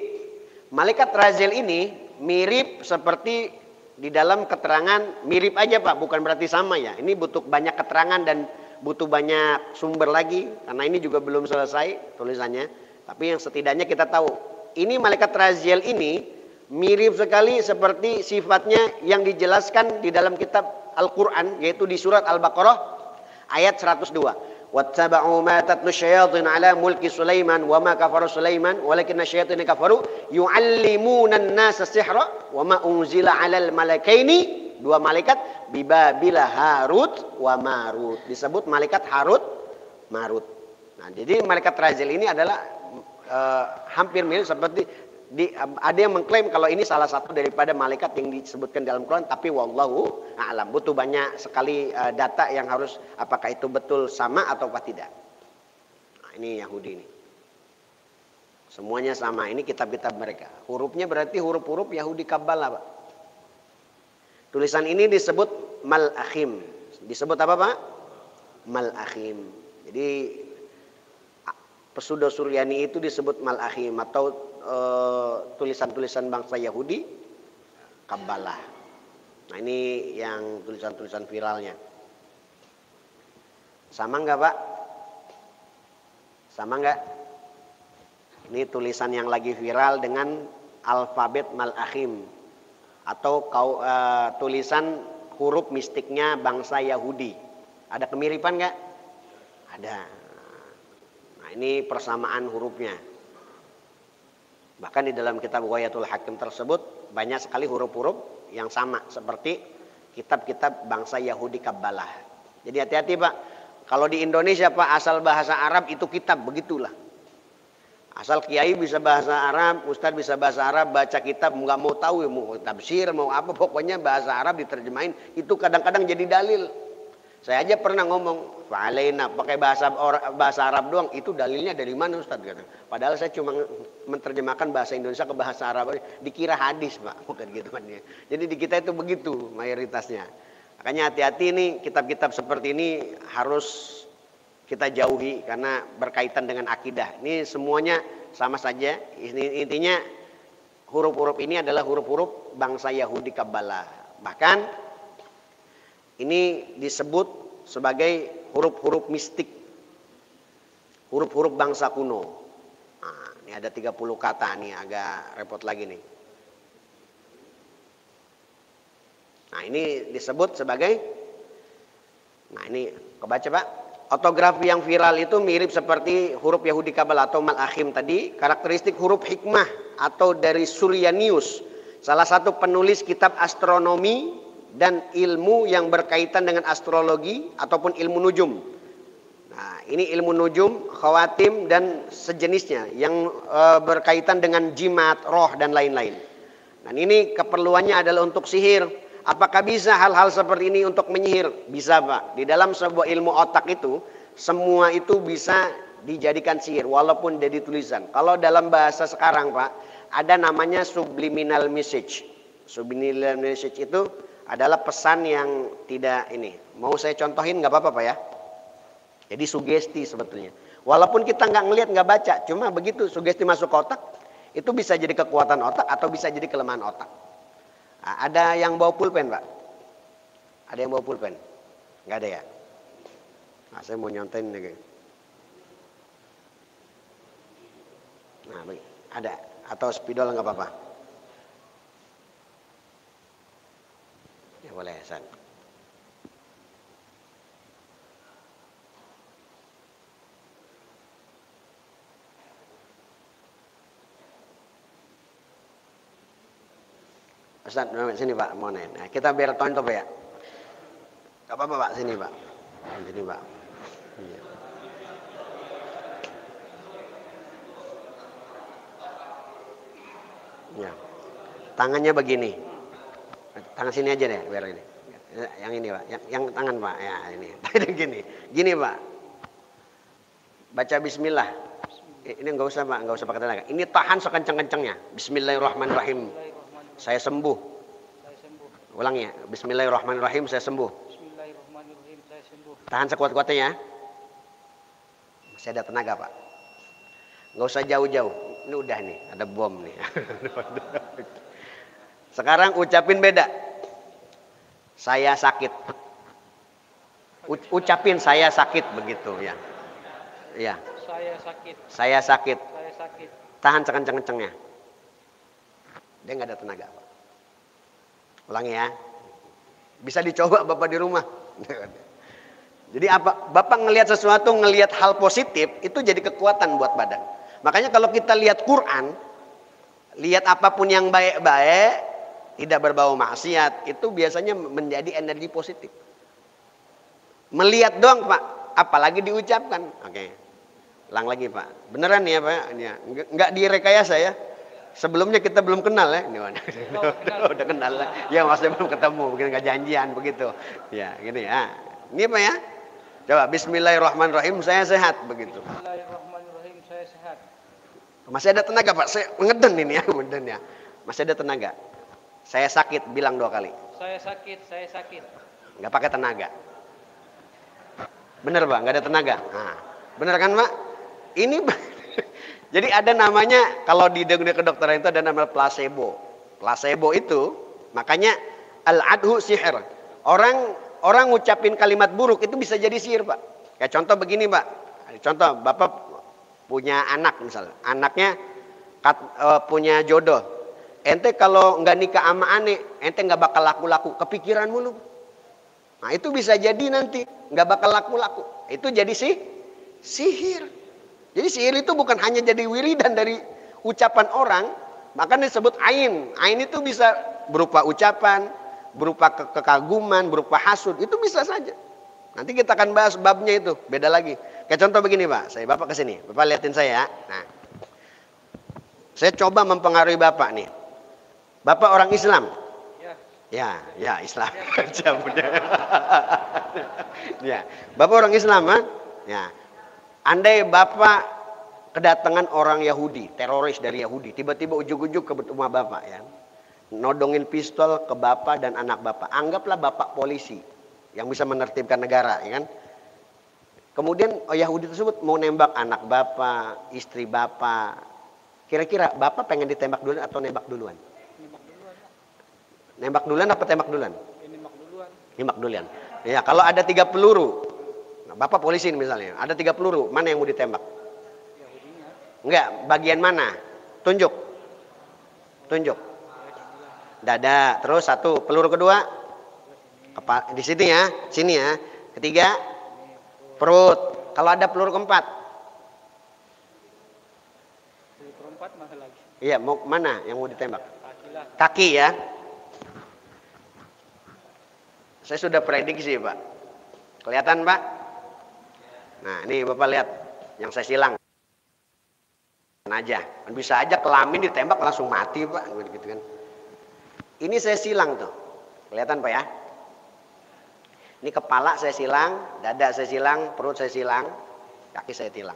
malaikat Raziel ini mirip seperti di dalam keterangan, mirip aja, Pak, bukan berarti sama ya. Ini butuh banyak keterangan dan butuh banyak sumber lagi, karena ini juga belum selesai tulisannya. Tapi yang setidaknya kita tahu, ini malaikat Raziel ini mirip sekali seperti sifatnya yang dijelaskan di dalam kitab Al-Quran, yaitu di surat Al-Baqarah ayat 102. Wattaba'u ma tatlu syayatin ala mulki Sulaiman wa ma kafara Sulaiman walakinna syayatin kafaru yu'allimuna an-nasa sihra wa ma unzila 'alal malakaini, dua malaikat, bibabila Harut wa Marut. Disebut malaikat Harut Marut. Nah, jadi malaikat Raziel ini adalah hampir mirip seperti ada yang mengklaim kalau ini salah satu daripada malaikat yang disebutkan dalam Quran, tapi wallahu a'lam. Butuh banyak sekali data yang harus, apakah itu betul sama atau tidak. Nah, ini Yahudi ini. Semuanya sama, ini kitab-kitab mereka. Hurufnya berarti huruf-huruf Yahudi Kabbalah, Pak. Tulisan ini disebut Mal'akhim. Disebut apa, Pak? Mal'akhim. Jadi Pseudo Suryani itu disebut Mal'akhim atau tulisan-tulisan bangsa Yahudi Kabbalah. Nah, ini yang tulisan-tulisan viralnya. Sama enggak, Pak? Sama enggak? Ini tulisan yang lagi viral dengan alfabet Mal'akhim atau tulisan huruf mistiknya bangsa Yahudi. Ada kemiripan enggak? Ada. Nah, ini persamaan hurufnya. Bahkan di dalam kitab Ghayatul Hakim tersebut banyak sekali huruf-huruf yang sama seperti kitab-kitab bangsa Yahudi Kabbalah. Jadi hati-hati, Pak. Kalau di Indonesia, Pak, asal bahasa Arab itu kitab, begitulah. Asal kiai bisa bahasa Arab, ustadz bisa bahasa Arab, baca kitab, nggak mau tahu, mau tafsir, mau apa, pokoknya bahasa Arab diterjemahin, itu kadang-kadang jadi dalil. Saya aja pernah ngomong fa'alaina pakai bahasa Arab doang, itu dalilnya dari mana Ustaz? Kata. Padahal saya cuma menerjemahkan bahasa Indonesia ke bahasa Arab, dikira hadis Pak, bukan gitu kan ya. Jadi di kita itu begitu mayoritasnya. Makanya hati-hati nih, kitab-kitab seperti ini harus kita jauhi karena berkaitan dengan akidah. Ini semuanya sama saja. Intinya huruf-huruf ini adalah huruf-huruf bangsa Yahudi Kabbalah. Bahkan ini disebut sebagai huruf-huruf mistik. Huruf-huruf bangsa kuno. Nah, ini ada 30 kata nih, agak repot lagi nih. Nah, ini disebut sebagai, nah ini kebaca Pak. Ortografi yang viral itu mirip seperti huruf Yahudi Kabbalah atau Malachim tadi. Karakteristik huruf hikmah atau dari Suryanius, salah satu penulis kitab astronomi dan ilmu yang berkaitan dengan astrologi ataupun ilmu nujum. Nah, ini ilmu nujum, khawatim dan sejenisnya yang berkaitan dengan jimat, roh dan lain-lain. Dan ini keperluannya adalah untuk sihir. Apakah bisa hal-hal seperti ini untuk menyihir? Bisa Pak. Di dalam sebuah ilmu otak itu, semua itu bisa dijadikan sihir walaupun jadi tulisan. Kalau dalam bahasa sekarang Pak, ada namanya subliminal message. Subliminal message itu adalah pesan yang tidak ini. Mau saya contohin nggak apa-apa Pak ya? Jadi sugesti sebetulnya. Walaupun kita nggak ngelihat, nggak baca, cuma begitu sugesti masuk ke otak, itu bisa jadi kekuatan otak atau bisa jadi kelemahan otak. Nah, ada yang bawa pulpen Pak? Ada yang bawa pulpen? Nggak ada ya? Nah, saya mau nyontain nih. Nah, ada atau spidol nggak apa-apa? Ya boleh, San. Ustaz, sini Pak, mau nanya. Nah, kita biar tonton Pak ya. Gak apa-apa Pak, sini Pak. Sini Pak. Iya. Ya. Tangannya begini. Tangan sini aja deh, biar ini. Yang ini Pak, yang tangan Pak. Ya ini. Gini, gini Pak. Baca Bismillah. Ini nggak usah Pak, nggak usah pakai tenaga. Ini tahan sekencang-kencangnya. Bismillahirrahmanirrahim. Saya sembuh. Ulang ya. Bismillahirrahmanirrahim. Saya sembuh. Bismillahirrahmanirrahim. Saya sembuh. Tahan sekuat-kuatnya ya. Masih ada tenaga Pak. Nggak usah jauh-jauh. Ini udah nih, ada bom nih. Sekarang ucapin beda. Saya sakit. Ucapin saya sakit begitu ya. Iya. Saya sakit. Saya sakit. Saya sakit. Tahan sekencang-kencangnya. Dia nggak ada tenaga Pak. Ulangi ya. Bisa dicoba Bapak di rumah. Jadi apa? Bapak ngelihat sesuatu, ngelihat hal positif, itu jadi kekuatan buat badan. Makanya kalau kita lihat Quran, lihat apapun yang baik-baik, tidak berbau maksiat, itu biasanya menjadi energi positif. Melihat doang Pak, apalagi diucapkan. Oke. Ulang lagi Pak. Beneran nih ya Pak? Nggak direkayasa ya. Sebelumnya kita belum kenal ya. Udah kenal lah. Ya maksudnya belum ketemu, mungkin nggak janjian begitu. Ya gini ya. Ini Pak ya. Coba Bismillahirrahmanirrahim. Saya sehat begitu. Bismillahirrahmanirrahim. Saya sehat. Masih ada tenaga Pak. Saya ngeden ini ya, ngeden ya. Masih ada tenaga. Saya sakit, bilang 2 kali. Saya sakit. Saya sakit. Nggak pakai tenaga. Bener Pak, nggak ada tenaga. Nah, bener kan Pak? Ini jadi ada namanya, kalau di dunia kedokteran itu ada nama placebo. Placebo itu, makanya al-adhu sihir. Orang ngucapin kalimat buruk itu bisa jadi sihir Pak. Kayak contoh begini Pak. Contoh, Bapak punya anak misalnya. Anaknya punya jodoh. Ente kalau nggak nikah sama ane, ente nggak bakal laku-laku. Kepikiran mulu. Nah itu bisa jadi nanti nggak bakal laku-laku. Itu jadi sihir. Jadi sihir itu bukan hanya jadi wiridan dari ucapan orang, makanya disebut ain. Ain itu bisa berupa ucapan, berupa kekaguman, berupa hasud, itu bisa saja. Nanti kita akan bahas babnya itu, beda lagi. Kayak contoh begini Pak, Bapak kesini, Bapak liatin saya. Nah, saya coba mempengaruhi Bapak nih. Bapak orang Islam. Ya. Ya Islam aja udah. Ya, Bapak orang Islam, ha? Ya. Andai Bapak kedatangan orang Yahudi, teroris dari Yahudi, tiba-tiba ujuk-ujuk ke rumah Bapak ya. Nodongin pistol ke Bapak dan anak Bapak. Anggaplah Bapak polisi yang bisa menertibkan negara, ya kan? Kemudian Yahudi tersebut mau nembak anak Bapak, istri Bapak. Kira-kira Bapak pengen ditembak duluan atau nembak duluan? Nembak duluan apa tembak duluan? Nembak duluan. Nembak duluan. Ya, kalau ada 3 peluru. Nah, Bapak polisi misalnya, ada 3 peluru, mana yang mau ditembak? Yahudinya. Enggak, bagian mana? Tunjuk. Tunjuk. Dada, terus 1, peluru kedua di sini ya, sini ya. Ketiga, perut. Kalau ada peluru keempat? Peluru keempat mana lagi? Iya, mau mana yang mau ditembak? Kaki lah. Kaki ya. Saya sudah prediksi, Pak. Kelihatan, Pak? Nah, ini Bapak lihat yang saya silang. Aja. Bisa aja kelamin ditembak langsung mati, Pak. Gitu kan. Ini saya silang tuh. Kelihatan, Pak ya? Ini kepala saya silang, dada saya silang, perut saya silang, kaki saya tilang.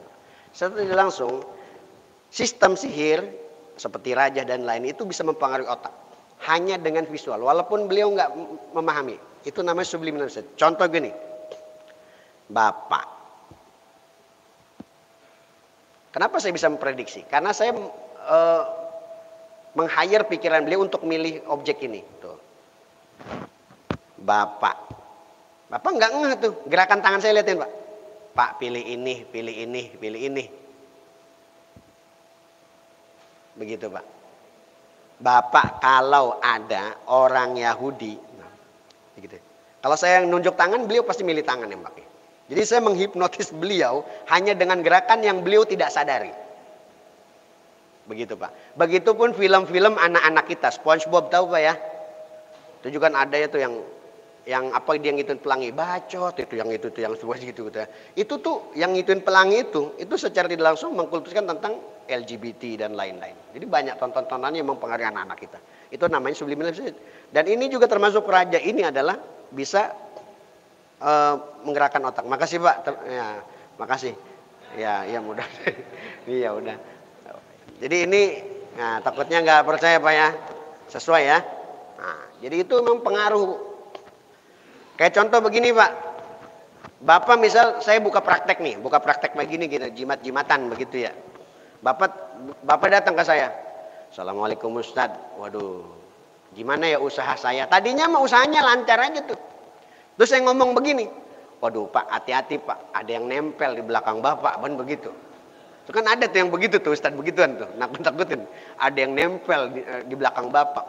Setelah langsung sistem sihir seperti raja dan lain itu bisa mempengaruhi otak hanya dengan visual. Walaupun beliau nggak memahami, itu namanya subliminal message. Contoh gini, Bapak. Kenapa saya bisa memprediksi? Karena saya meng-hire pikiran beliau untuk milih objek ini. Tuh. Bapak. Bapak nggak ngeh tuh, gerakan tangan saya liatin Pak. Pak pilih ini, pilih ini, pilih ini. Begitu Pak. Bapak kalau ada orang Yahudi, nah, begitu. Kalau saya nunjuk tangan, beliau pasti milih tangan yang pakai. Jadi saya menghipnotis beliau hanya dengan gerakan yang beliau tidak sadari. Begitu Pak. Begitupun film-film anak-anak kita, SpongeBob tahu Pak ya? Itu juga kan ada itu yang apa dia ngituin pelangi, bacot itu yang semua gitu ya. Itu tuh yang ngituin pelangi itu secara tidak langsung mengkultuskan tentang LGBT dan lain-lain. Jadi banyak tonton-tontonan yang mempengaruhi anak-anak kita. Itu namanya subliminal message. Dan ini juga termasuk raja ini adalah bisa menggerakkan otak. Makasih Pak. Ya, makasih. Ya mudah. Iya udah. Jadi ini nah, takutnya nggak percaya Pak ya. Sesuai ya. Nah, jadi itu memang pengaruh. Kayak contoh begini Pak, Bapak misal saya buka praktek begini gitu, jimat-jimatan begitu ya. Bapak datang ke saya, Assalamualaikum Ustadz, waduh, gimana ya usaha saya? Tadinya mah usahanya lancar aja tuh. Terus saya ngomong begini, waduh Pak, hati-hati Pak, ada yang nempel di belakang Bapak, kan begitu. Itu kan ada tuh yang begitu tuh Ustadz begituan tuh, nakut-nakutin. Ada yang nempel di belakang Bapak,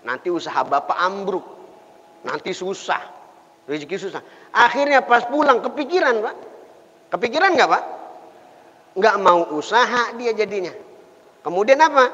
nanti usaha Bapak ambruk, nanti susah. Rezeki susah. Akhirnya pas pulang kepikiran Pak. Kepikiran nggak Pak? Nggak mau usaha dia jadinya. Kemudian apa?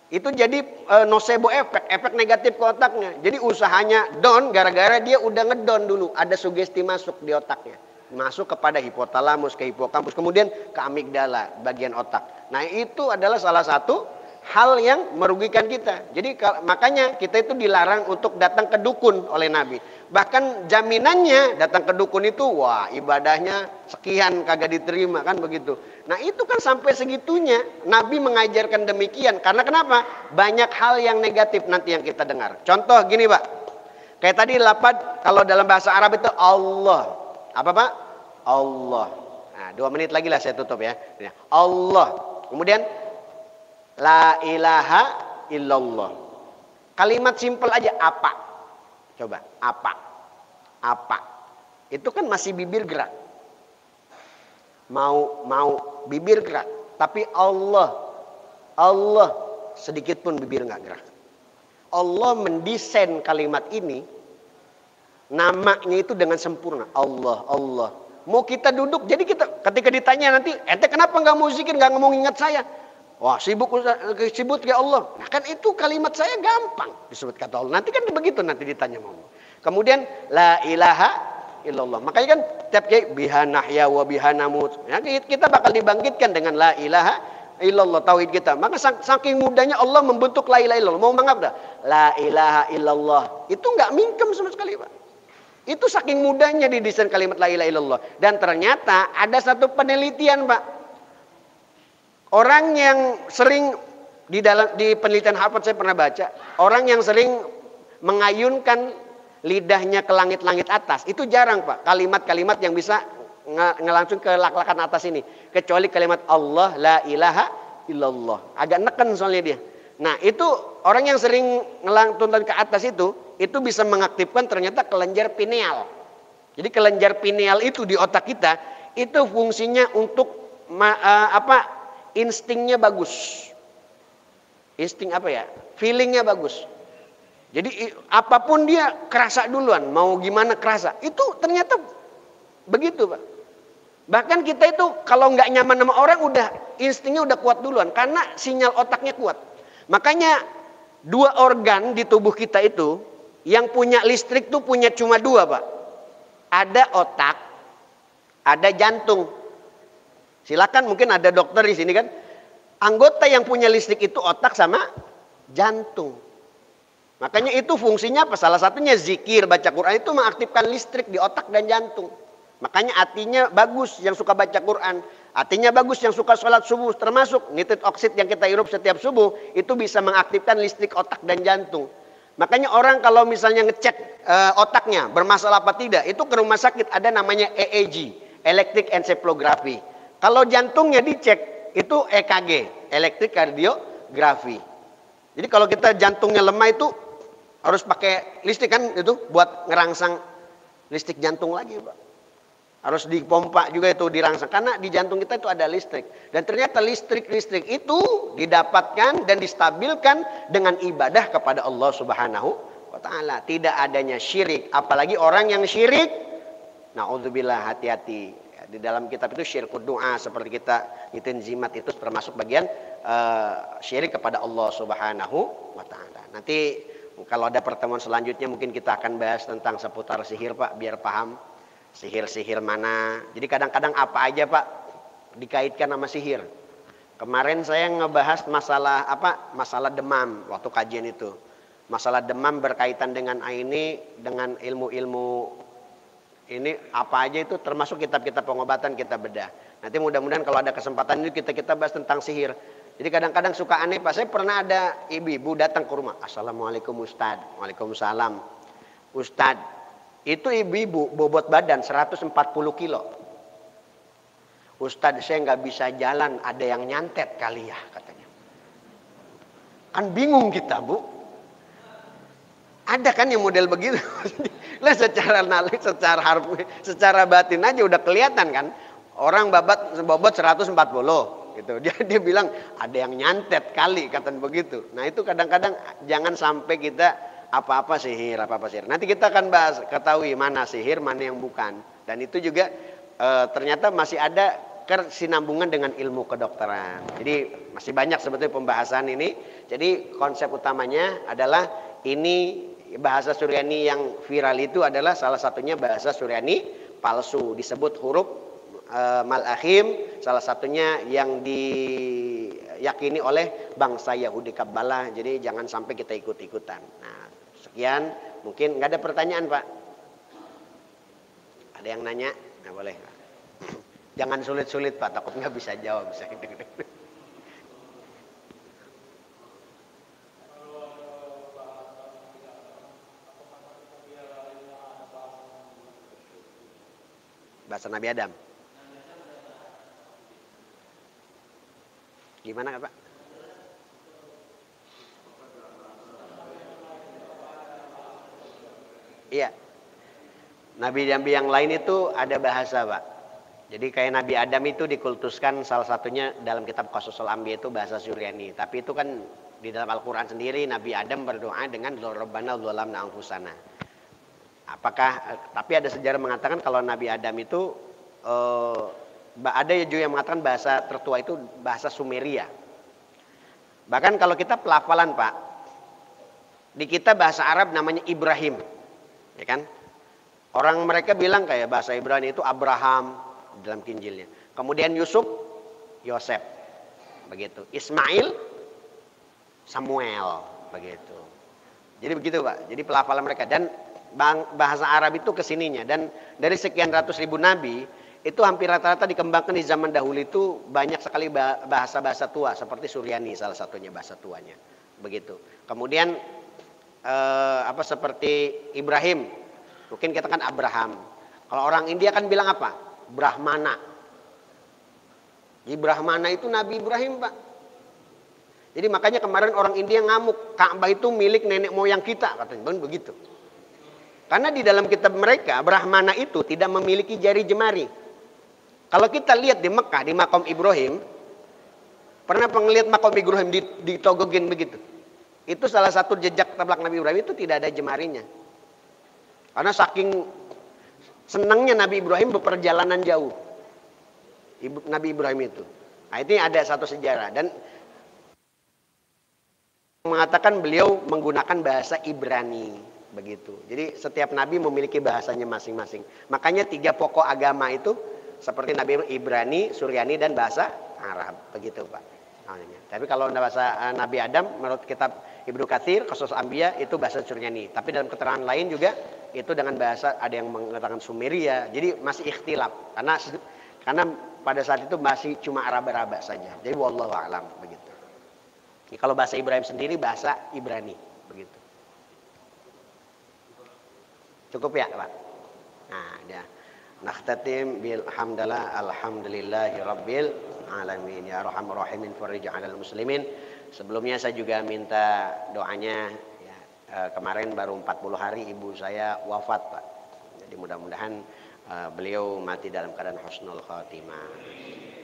Itu jadi nocebo efek negatif ke otaknya. Jadi usahanya down gara-gara dia udah ngedon dulu. Ada sugesti masuk di otaknya. Masuk kepada hipotalamus, ke hipokampus, kemudian ke amigdala, bagian otak. Nah itu adalah salah satu hal yang merugikan kita. Jadi makanya kita itu dilarang untuk datang ke dukun oleh Nabi. Bahkan jaminannya datang ke dukun itu wah ibadahnya sekian kagak diterima kan begitu. Nah itu kan sampai segitunya Nabi mengajarkan demikian. Karena kenapa? Banyak hal yang negatif nanti yang kita dengar. Contoh gini Pak. Kayak tadi lapad kalau dalam bahasa Arab itu Allah. Apa Pak? Allah. Nah 2 menit lagi lah saya tutup ya. Allah. Kemudian La ilaha illallah. Kalimat simpel aja apa? Coba, apa? Apa? Itu kan masih bibir gerak. Mau bibir gerak, tapi Allah sedikit pun bibir nggak gerak. Allah mendesain kalimat ini namanya itu dengan sempurna. Allah. Mau kita duduk, jadi kita ketika ditanya nanti, ente kenapa nggak mau zikir, nggak ngomong ingat saya? Wah sibuk ya Allah. Nah kan itu kalimat saya gampang disebut kata Allah. Nanti kan begitu nanti ditanya mau. Kemudian la ilaha illallah. Makanya kan tiap kiai biha nahya wa biha namut. Ya, kita bakal dibangkitkan dengan la ilaha illallah, tauhid kita. Maka saking mudahnya Allah membentuk la ilaha illallah. Mau mengapa? La ilaha illallah. Itu nggak mingkem sama sekali, Pak. Itu saking mudahnya didesain kalimat la ilaha illallah. Dan ternyata ada satu penelitian, Pak. Orang yang sering di penelitian Harvard saya pernah baca, orang yang sering mengayunkan lidahnya ke langit-langit atas, itu jarang, Pak. Kalimat-kalimat yang bisa ngelangsung ke lak-lakan atas ini, kecuali kalimat Allah la ilaha illallah. Agak neken soalnya dia. Nah, itu orang yang sering ngelangtunkan ke atas itu bisa mengaktifkan ternyata kelenjar pineal. Jadi kelenjar pineal itu di otak kita itu fungsinya untuk instingnya bagus. Insting apa ya? Feelingnya bagus. Jadi apapun dia kerasa duluan, mau gimana kerasa. Itu ternyata begitu, Pak. Bahkan kita itu kalau nggak nyaman sama orang instingnya udah kuat duluan karena sinyal otaknya kuat. Makanya dua organ di tubuh kita itu yang punya listrik tuh punya cuma dua, Pak. Ada otak, ada jantung. Silakan, mungkin ada dokter di sini kan. Anggota yang punya listrik itu otak sama jantung. Makanya itu fungsinya apa? Salah satunya zikir, baca Quran itu mengaktifkan listrik di otak dan jantung. Makanya hatinya bagus yang suka baca Quran. Hatinya bagus yang suka sholat subuh. Termasuk nitrit oksid yang kita hirup setiap subuh. Itu bisa mengaktifkan listrik otak dan jantung. Makanya orang kalau misalnya ngecek otaknya bermasalah apa tidak. Itu ke rumah sakit ada namanya EEG. Electric Encephalography. Kalau jantungnya dicek itu EKG. Electric Cardiography. Jadi kalau kita jantungnya lemah itu harus pakai listrik kan itu buat ngerangsang listrik jantung lagi, Pak. Harus dipompa juga itu dirangsang karena di jantung kita itu ada listrik. Dan ternyata listrik itu didapatkan dan distabilkan dengan ibadah kepada Allah Subhanahu wa taala. Tidak adanya syirik, apalagi orang yang syirik. Nauzubillah, hati-hati. Di dalam kitab itu syirkud doa seperti kita ngitin zimat itu termasuk bagian syirik kepada Allah Subhanahu wa taala. Nanti kalau ada pertemuan selanjutnya mungkin kita akan bahas tentang seputar sihir, Pak, biar paham. Sihir-sihir mana. Jadi kadang-kadang apa aja, Pak, dikaitkan sama sihir. Kemarin saya ngebahas masalah demam waktu kajian itu. Masalah demam berkaitan dengan ini, dengan ilmu-ilmu ini apa aja itu termasuk kitab-kitab pengobatan kita bedah. Nanti mudah-mudahan kalau ada kesempatan itu kita bahas tentang sihir. Jadi kadang-kadang suka aneh, Pak. Saya pernah ada ibu-ibu datang ke rumah. Assalamualaikum Ustadz. Waalaikumsalam. Ustadz, itu ibu-ibu bobot badan 140 kilo. Ustadz, saya nggak bisa jalan, ada yang nyantet kali ya, katanya. Kan bingung kita, Bu. Ada kan yang model begitu. Lah secara analis, secara batin aja udah kelihatan kan. Orang bobot 140 gitu. Dia bilang ada yang nyantet kali, katanya begitu. Nah, itu kadang-kadang jangan sampai kita apa-apa sihir. Nanti kita akan bahas, ketahui mana sihir, mana yang bukan. Dan itu juga ternyata masih ada kesinambungan dengan ilmu kedokteran. Jadi masih banyak sebetulnya pembahasan ini. Jadi konsep utamanya adalah ini bahasa Suryani yang viral itu adalah salah satunya bahasa Suryani palsu. Disebut huruf Malakhim, salah satunya yang diyakini oleh bangsa Yahudi Kabbalah. Jadi jangan sampai kita ikut-ikutan. Nah, sekian, mungkin nggak ada pertanyaan, Pak. Ada yang nanya? Nah, boleh. Jangan sulit-sulit, Pak, takut nggak bisa jawab. Bahasa Nabi Adam. Gimana, Pak? Iya. Nabi-nabi yang lain itu ada bahasa, Pak. Jadi kayak Nabi Adam itu dikultuskan salah satunya dalam kitab Qasasul Anbiya itu bahasa Suryani. Tapi itu kan di dalam Al-Quran sendiri Nabi Adam berdoa dengan Rabbana dzalamna anfusana. Tapi ada sejarah mengatakan kalau Nabi Adam itu ada juga yang mengatakan bahasa tertua itu bahasa Sumeria. Bahkan kalau kita pelafalan, Pak, di kita bahasa Arab namanya Ibrahim, ya kan? Orang mereka bilang kayak bahasa Ibrani itu Abraham dalam Kinjilnya. Kemudian Yusuf, Yosef. begitu. Ismail, Samuel, begitu. Jadi begitu Pak. Jadi pelafalan mereka dan bahasa Arab itu kesininya dan dari sekian ratus ribu nabi itu hampir rata-rata dikembangkan di zaman dahulu itu banyak sekali bahasa-bahasa tua seperti Suryani salah satunya bahasa tuanya, begitu. Kemudian seperti Ibrahim, mungkin kita kan Abraham. Kalau orang India kan bilang apa? Brahmana. Di Brahmana itu Nabi Ibrahim Pak. Jadi makanya kemarin orang India ngamuk, Ka'bah itu milik nenek moyang kita, katanya begitu. Karena di dalam kitab mereka, Brahmana itu tidak memiliki jari jemari. Kalau kita lihat di Mekah, di makam Ibrahim, pernah penglihat makam Ibrahim ditogogin begitu. Itu salah satu jejak taplak Nabi Ibrahim itu tidak ada jemarinya. Karena saking senangnya Nabi Ibrahim berperjalanan jauh. Nabi Ibrahim itu. Nah, ini ada satu sejarah dan mengatakan beliau menggunakan bahasa Ibrani begitu. Jadi setiap nabi memiliki bahasanya masing-masing. Makanya 3 pokok agama itu seperti Nabi Ibrani, Suryani dan bahasa Arab begitu Pak. Tapi kalau bahasa Nabi Adam menurut kitab Ibnu Katsir Qasas Anbiya itu bahasa Suryani. Tapi dalam keterangan lain juga itu dengan bahasa ada yang mengatakan Sumeria. Jadi masih ikhtilaf karena pada saat itu masih cuma Arab-Arab saja. Jadi wallahu a'lam begitu. Kalau bahasa Ibrahim sendiri bahasa Ibrani begitu. Cukup ya Pak? Nah, ya. Nakhtatim bil hamdalah alhamdulillahi rabbil alamin ya arhamar rahimin farij 'alal muslimin. Sebelumnya saya juga minta doanya ya, kemarin baru 40 hari ibu saya wafat Pak. Jadi mudah-mudahan beliau mati dalam keadaan husnul khatimah.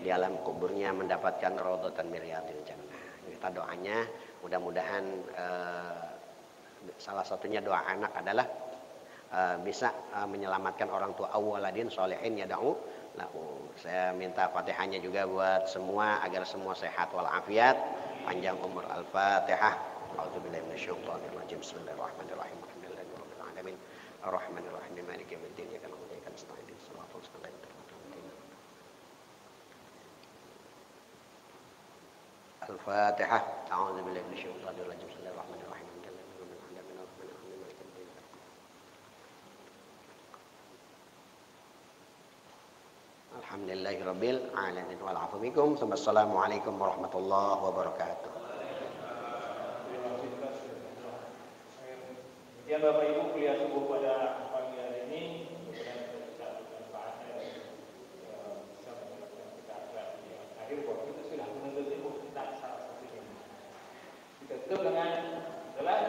Di alam kuburnya mendapatkan raudhatan min riyadil jannah. Kita doanya mudah-mudahan salah satunya doa anak adalah bisa menyelamatkan orang tua awwaladin sholihin yad'u lahu. Saya minta Fatihahnya juga buat semua agar semua sehat walafiat, panjang umur. Al-Fatihah. A'udzubillahi minasyaitonir rajim. Bismillahirrahmanirrahim. Alhamdulillahirabbil alamin. Arrahmanirrahim. Maliki yaumiddin. Iyyaka na'budu wa iyyaka nasta'in. Shiratal mustaqim. Al-Fatihah. A'udzubillahi minasyaitonir rajim. Bismillahirrahmanirrahim. Alhamdulillahirabbil alamin wal 'afwu minkum. Wassalamualaikum warahmatullahi wabarakatuh. Kemudian Bapak Ibu kuliah subuh pada pagi hari ini kemudian kita bermanfaatnya bisa melakukan kita agak akhir waktu itu sudah menuntut ilmu kita salah satunya. Kita tutup dengan adalah